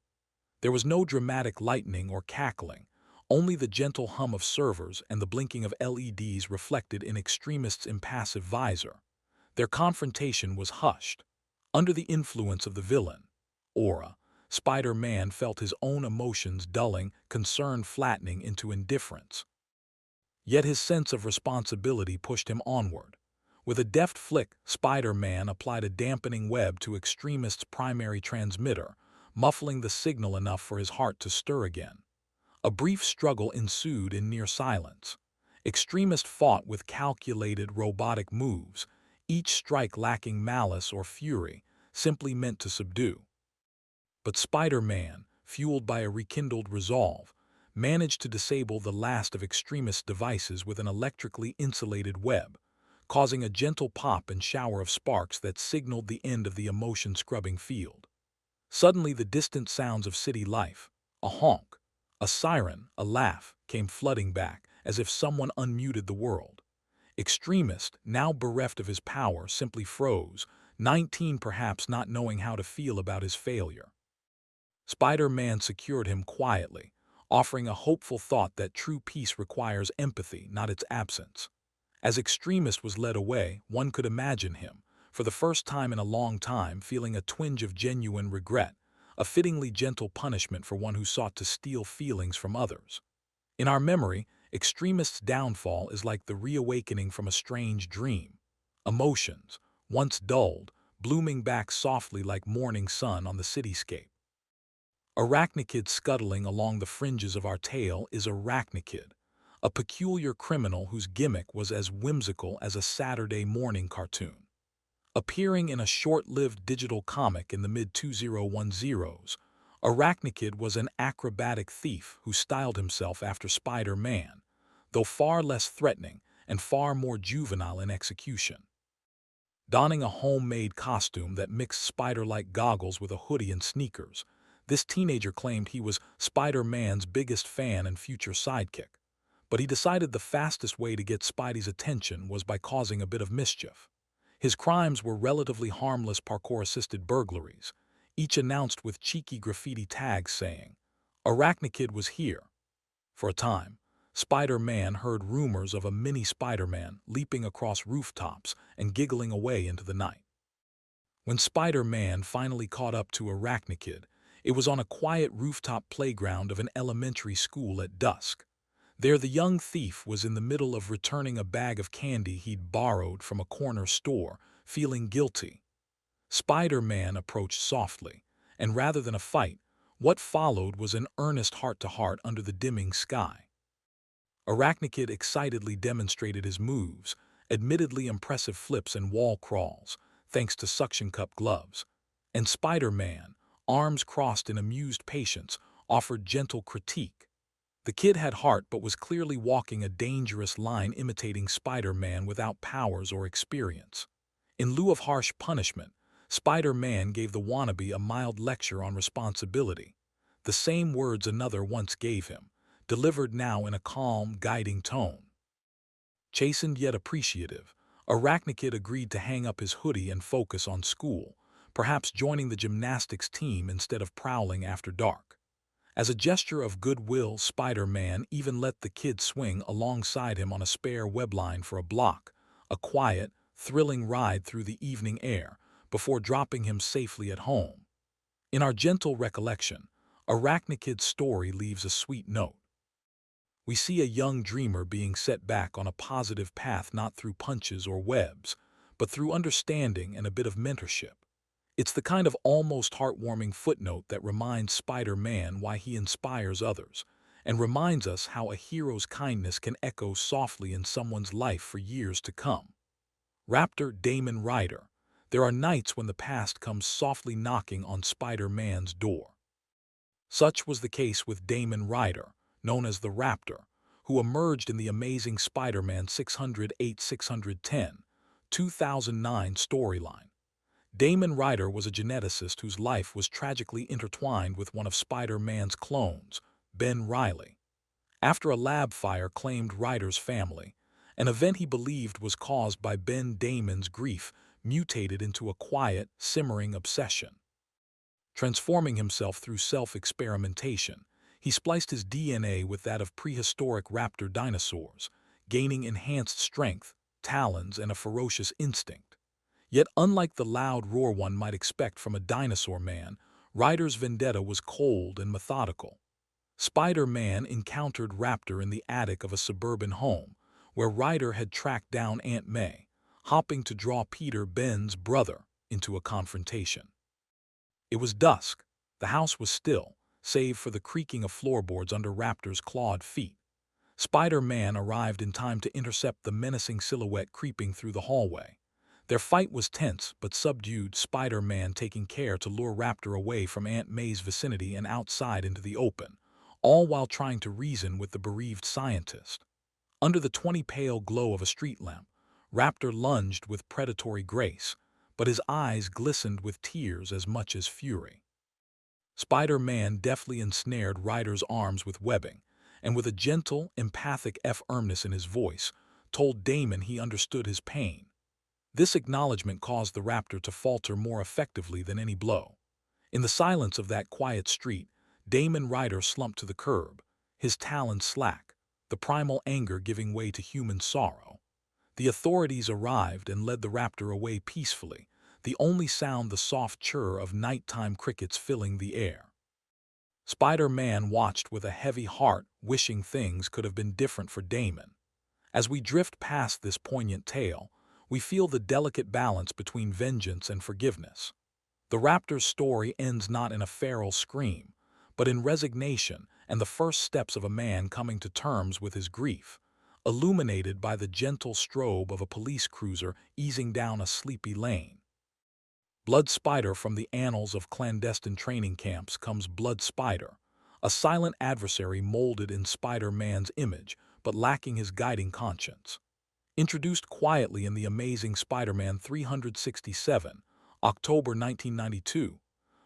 There was no dramatic lightning or cackling, only the gentle hum of servers and the blinking of LEDs reflected in Extremist's impassive visor. Their confrontation was hushed. Under the influence of the villain, Aura, Spider-Man felt his own emotions dulling, concern flattening into indifference. Yet his sense of responsibility pushed him onward. With a deft flick, Spider-Man applied a dampening web to Extremist's primary transmitter, muffling the signal enough for his heart to stir again. A brief struggle ensued in near silence. Extremist fought with calculated robotic moves, each strike lacking malice or fury, simply meant to subdue. But Spider-Man, fueled by a rekindled resolve, managed to disable the last of Extremist's devices with an electrically insulated web, causing a gentle pop and shower of sparks that signaled the end of the emotion-scrubbing field. Suddenly the distant sounds of city life, a honk, a siren, a laugh, came flooding back, as if someone unmuted the world. Extremist, now bereft of his power, simply froze, 19 perhaps not knowing how to feel about his failure. Spider-Man secured him quietly, offering a hopeful thought that true peace requires empathy, not its absence. As Extremist was led away, one could imagine him, for the first time in a long time, feeling a twinge of genuine regret, a fittingly gentle punishment for one who sought to steal feelings from others. In our memory, Extremist's downfall is like the reawakening from a strange dream. Emotions, once dulled, blooming back softly like morning sun on the cityscape. Arachnakid scuttling along the fringes of our tale is Arachnakid, a peculiar criminal whose gimmick was as whimsical as a Saturday morning cartoon. Appearing in a short-lived digital comic in the mid-2010s, Arachnakid was an acrobatic thief who styled himself after Spider-Man, though far less threatening and far more juvenile in execution. Donning a homemade costume that mixed spider-like goggles with a hoodie and sneakers, this teenager claimed he was Spider-Man's biggest fan and future sidekick. But he decided the fastest way to get Spidey's attention was by causing a bit of mischief. His crimes were relatively harmless parkour-assisted burglaries, each announced with cheeky graffiti tags saying, "Arachnakid was here." For a time, Spider-Man heard rumors of a mini Spider-Man leaping across rooftops and giggling away into the night. When Spider-Man finally caught up to Arachnakid, it was on a quiet rooftop playground of an elementary school at dusk. There the young thief was in the middle of returning a bag of candy he'd borrowed from a corner store, feeling guilty. Spider-Man approached softly, and rather than a fight, what followed was an earnest heart-to-heart under the dimming sky. Arachnakid excitedly demonstrated his moves, admittedly impressive flips and wall crawls, thanks to suction cup gloves. And Spider-Man, arms crossed in amused patience, offered gentle critique. The kid had heart but was clearly walking a dangerous line imitating Spider-Man without powers or experience. In lieu of harsh punishment, Spider-Man gave the wannabe a mild lecture on responsibility, the same words another once gave him, delivered now in a calm, guiding tone. Chastened yet appreciative, Arachnakid agreed to hang up his hoodie and focus on school, perhaps joining the gymnastics team instead of prowling after dark. As a gesture of goodwill, Spider-Man even let the kid swing alongside him on a spare webline for a block, a quiet, thrilling ride through the evening air, before dropping him safely at home. In our gentle recollection, Arachnakid's story leaves a sweet note. We see a young dreamer being set back on a positive path not through punches or webs, but through understanding and a bit of mentorship. It's the kind of almost heartwarming footnote that reminds Spider-Man why he inspires others, and reminds us how a hero's kindness can echo softly in someone's life for years to come. Raptor Damon Ryder. There are nights when the past comes softly knocking on Spider-Man's door. Such was the case with Damon Ryder, known as the Raptor, who emerged in the Amazing Spider-Man 608-610, 2009 storyline. Damon Ryder was a geneticist whose life was tragically intertwined with one of Spider-Man's clones, Ben Reilly. After a lab fire claimed Ryder's family, an event he believed was caused by Ben Damon's grief mutated into a quiet, simmering obsession. Transforming himself through self-experimentation, he spliced his DNA with that of prehistoric raptor dinosaurs, gaining enhanced strength, talons, and a ferocious instinct. Yet unlike the loud roar one might expect from a dinosaur man, Ryder's vendetta was cold and methodical. Spider-Man encountered Raptor in the attic of a suburban home, where Ryder had tracked down Aunt May, hoping to draw Peter, Ben's brother, into a confrontation. It was dusk. The house was still, save for the creaking of floorboards under Raptor's clawed feet. Spider-Man arrived in time to intercept the menacing silhouette creeping through the hallway. Their fight was tense but subdued, Spider-Man taking care to lure Raptor away from Aunt May's vicinity and outside into the open, all while trying to reason with the bereaved scientist. Under the 20-pale glow of a street lamp, Raptor lunged with predatory grace, but his eyes glistened with tears as much as fury. Spider-Man deftly ensnared Ryder's arms with webbing, and with a gentle, empathic earnestness in his voice, told Damon he understood his pain. This acknowledgement caused the Raptor to falter more effectively than any blow. In the silence of that quiet street, Damon Ryder slumped to the curb, his talons slack, the primal anger giving way to human sorrow. The authorities arrived and led the Raptor away peacefully, the only sound the soft chirr of nighttime crickets filling the air. Spider-Man watched with a heavy heart, wishing things could have been different for Damon. As we drift past this poignant tale, we feel the delicate balance between vengeance and forgiveness. The Raptor's story ends not in a feral scream, but in resignation and the first steps of a man coming to terms with his grief, illuminated by the gentle strobe of a police cruiser easing down a sleepy lane. Blood Spider. From the annals of clandestine training camps comes Blood Spider, a silent adversary molded in Spider-Man's image but lacking his guiding conscience. Introduced quietly in The Amazing Spider-Man 367, October 1992,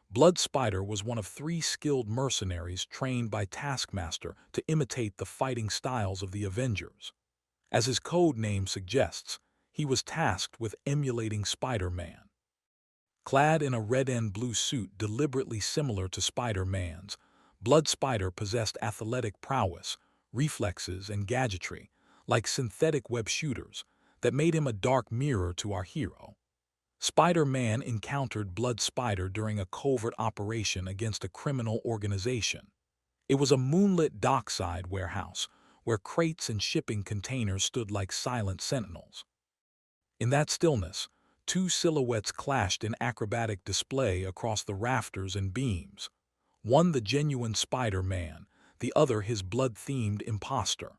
Blood Spider was one of 3 skilled mercenaries trained by Taskmaster to imitate the fighting styles of the Avengers. As his code name suggests, he was tasked with emulating Spider-Man. Clad in a red and blue suit deliberately similar to Spider-Man's, Blood Spider possessed athletic prowess, reflexes, and gadgetry, like synthetic web shooters, that made him a dark mirror to our hero. Spider-Man encountered Blood Spider during a covert operation against a criminal organization. It was a moonlit dockside warehouse, where crates and shipping containers stood like silent sentinels. In that stillness, 2 silhouettes clashed in acrobatic display across the rafters and beams. One the genuine Spider-Man, the other his blood-themed imposter.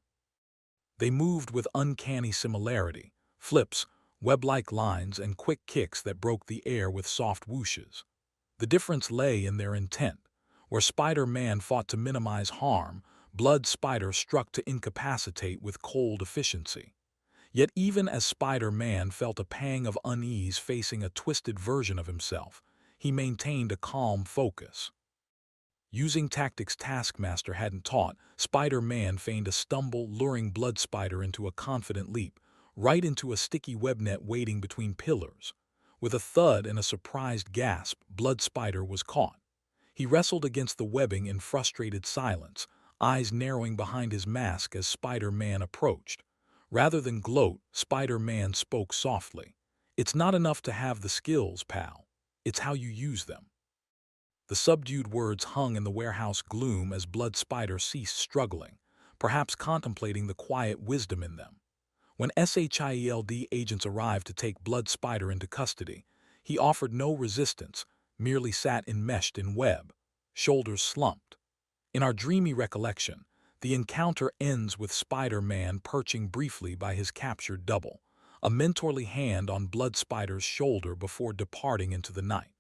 They moved with uncanny similarity, flips, web-like lines, and quick kicks that broke the air with soft whooshes. The difference lay in their intent. Where Spider-Man fought to minimize harm, Blood Spider struck to incapacitate with cold efficiency. Yet even as Spider-Man felt a pang of unease facing a twisted version of himself, he maintained a calm focus. Using tactics Taskmaster hadn't taught, Spider-Man feigned a stumble, luring Blood Spider into a confident leap, right into a sticky web net waiting between pillars. With a thud and a surprised gasp, Blood Spider was caught. He wrestled against the webbing in frustrated silence, eyes narrowing behind his mask as Spider-Man approached. Rather than gloat, Spider-Man spoke softly. "It's not enough to have the skills, pal. It's how you use them." The subdued words hung in the warehouse gloom as Blood Spider ceased struggling, perhaps contemplating the quiet wisdom in them. When SHIELD agents arrived to take Blood Spider into custody, he offered no resistance, merely sat enmeshed in web, shoulders slumped. In our dreamy recollection, the encounter ends with Spider-Man perching briefly by his captured double, a mentorly hand on Blood Spider's shoulder before departing into the night.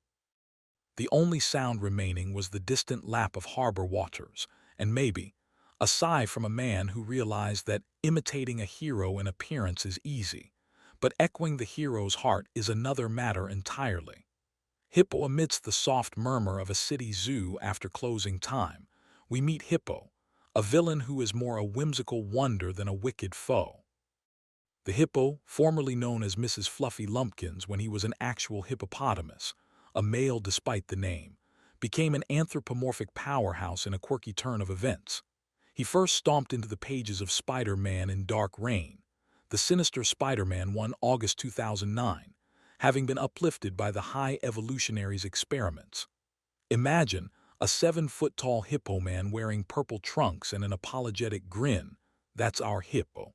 The only sound remaining was the distant lap of harbor waters, and maybe a sigh from a man who realized that imitating a hero in appearance is easy, but echoing the hero's heart is another matter entirely. Hippo amidst the soft murmur of a city zoo after closing time, we meet Hippo, a villain who is more a whimsical wonder than a wicked foe. The hippo, formerly known as Mrs. Fluffy Lumpkins when he was an actual hippopotamus, a male despite the name, became an anthropomorphic powerhouse in a quirky turn of events. He first stomped into the pages of Spider-Man in Dark Reign. The sinister Spider-Man won August 2009, having been uplifted by the High Evolutionary's experiments. Imagine a 7-foot-tall hippo man wearing purple trunks and an apologetic grin. That's our hippo.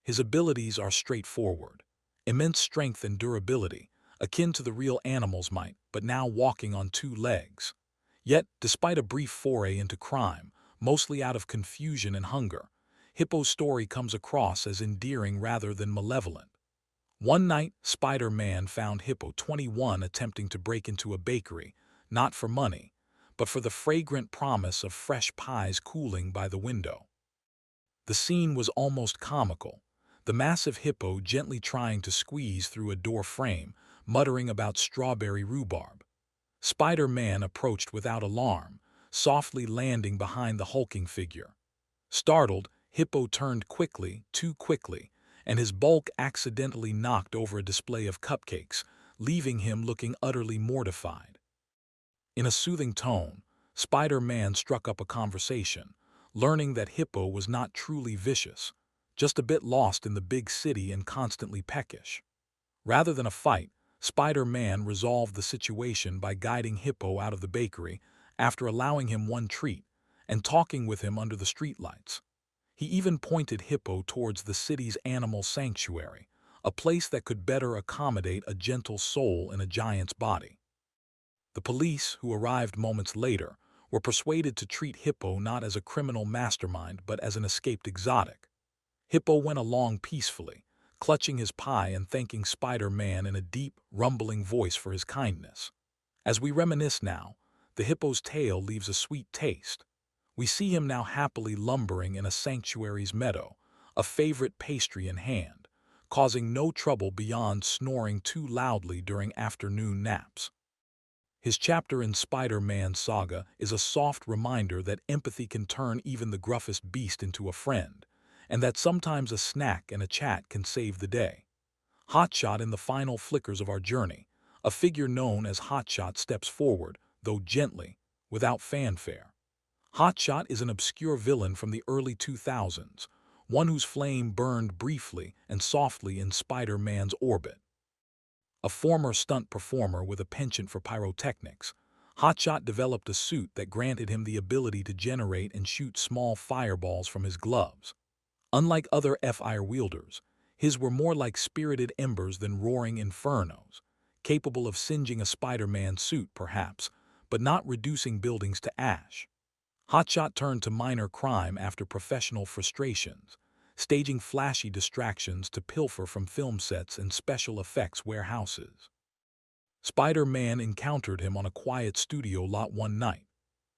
His abilities are straightforward. Immense strength and durability, akin to the real animal's might, but now walking on 2 legs. Yet, despite a brief foray into crime, mostly out of confusion and hunger, Hippo's story comes across as endearing rather than malevolent. One night, Spider-Man found Hippo 21 attempting to break into a bakery, not for money, but for the fragrant promise of fresh pies cooling by the window. The scene was almost comical, the massive hippo gently trying to squeeze through a door frame, muttering about strawberry rhubarb. Spider-Man approached without alarm, softly landing behind the hulking figure. Startled, Hippo turned quickly, too quickly, and his bulk accidentally knocked over a display of cupcakes, leaving him looking utterly mortified. In a soothing tone, Spider-Man struck up a conversation, learning that Hippo was not truly vicious, just a bit lost in the big city and constantly peckish. Rather than a fight, Spider-Man resolved the situation by guiding Hippo out of the bakery after allowing him one treat and talking with him under the streetlights. He even pointed Hippo towards the city's animal sanctuary, a place that could better accommodate a gentle soul in a giant's body. The police, who arrived moments later, were persuaded to treat Hippo not as a criminal mastermind but as an escaped exotic. Hippo went along peacefully, clutching his pie and thanking Spider-Man in a deep, rumbling voice for his kindness. As we reminisce now, the hippo's tail leaves a sweet taste. We see him now happily lumbering in a sanctuary's meadow, a favorite pastry in hand, causing no trouble beyond snoring too loudly during afternoon naps. His chapter in Spider-Man's saga is a soft reminder that empathy can turn even the gruffest beast into a friend, and that sometimes a snack and a chat can save the day. Hotshot in the final flickers of our journey, a figure known as Hotshot steps forward, though gently, without fanfare. Hotshot is an obscure villain from the early 2000s, one whose flame burned briefly and softly in Spider-Man's orbit. A former stunt performer with a penchant for pyrotechnics, Hotshot developed a suit that granted him the ability to generate and shoot small fireballs from his gloves. Unlike other fire wielders, his were more like spirited embers than roaring infernos, capable of singeing a Spider-Man suit perhaps, but not reducing buildings to ash. Hotshot turned to minor crime after professional frustrations, staging flashy distractions to pilfer from film sets and special effects warehouses. Spider-Man encountered him on a quiet studio lot one night.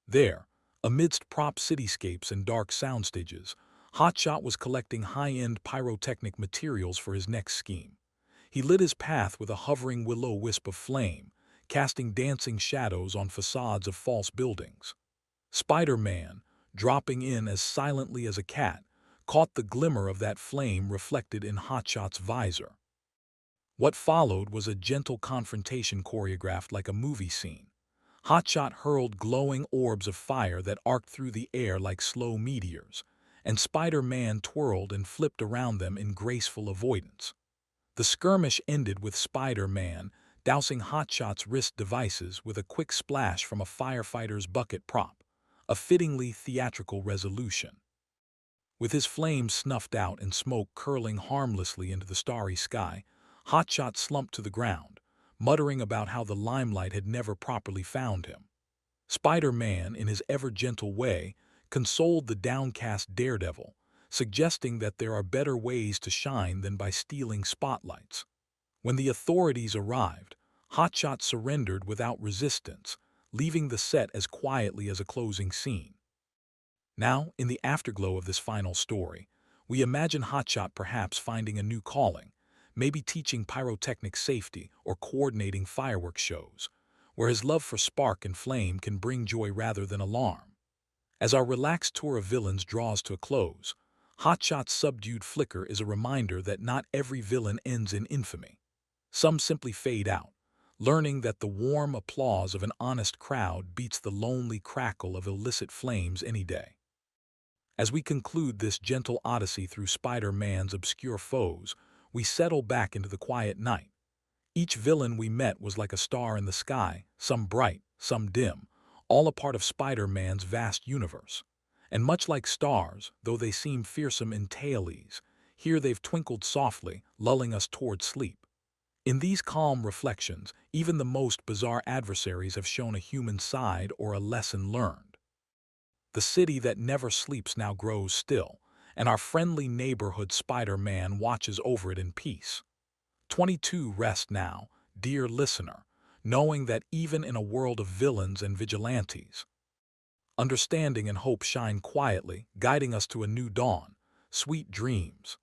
There, amidst prop cityscapes and dark soundstages, Hotshot was collecting high-end pyrotechnic materials for his next scheme. He lit his path with a hovering will-o-wisp of flame, casting dancing shadows on facades of false buildings. Spider-Man, dropping in as silently as a cat, caught the glimmer of that flame reflected in Hotshot's visor. What followed was a gentle confrontation choreographed like a movie scene. Hotshot hurled glowing orbs of fire that arced through the air like slow meteors, and Spider-Man twirled and flipped around them in graceful avoidance. The skirmish ended with Spider-Man dousing Hotshot's wrist devices with a quick splash from a firefighter's bucket prop, a fittingly theatrical resolution. With his flames snuffed out and smoke curling harmlessly into the starry sky, Hotshot slumped to the ground, muttering about how the limelight had never properly found him. Spider-Man, in his ever-gentle way, consoled the downcast daredevil, suggesting that there are better ways to shine than by stealing spotlights. When the authorities arrived, Hotshot surrendered without resistance, leaving the set as quietly as a closing scene. Now, in the afterglow of this final story, we imagine Hotshot perhaps finding a new calling, maybe teaching pyrotechnic safety or coordinating fireworks shows, where his love for spark and flame can bring joy rather than alarm. As our relaxed tour of villains draws to a close, Hotshot's subdued flicker is a reminder that not every villain ends in infamy. Some simply fade out, learning that the warm applause of an honest crowd beats the lonely crackle of illicit flames any day. As we conclude this gentle odyssey through Spider-Man's obscure foes, we settle back into the quiet night. Each villain we met was like a star in the sky, some bright, some dim, all a part of Spider-Man's vast universe. And much like stars, though they seem fearsome in tailies, here they've twinkled softly, lulling us toward sleep. In these calm reflections, even the most bizarre adversaries have shown a human side or a lesson learned. The city that never sleeps now grows still, and our friendly neighborhood Spider-Man watches over it in peace. 22 Rest now, dear listener, knowing that even in a world of villains and vigilantes, understanding and hope shine quietly, guiding us to a new dawn. Sweet dreams.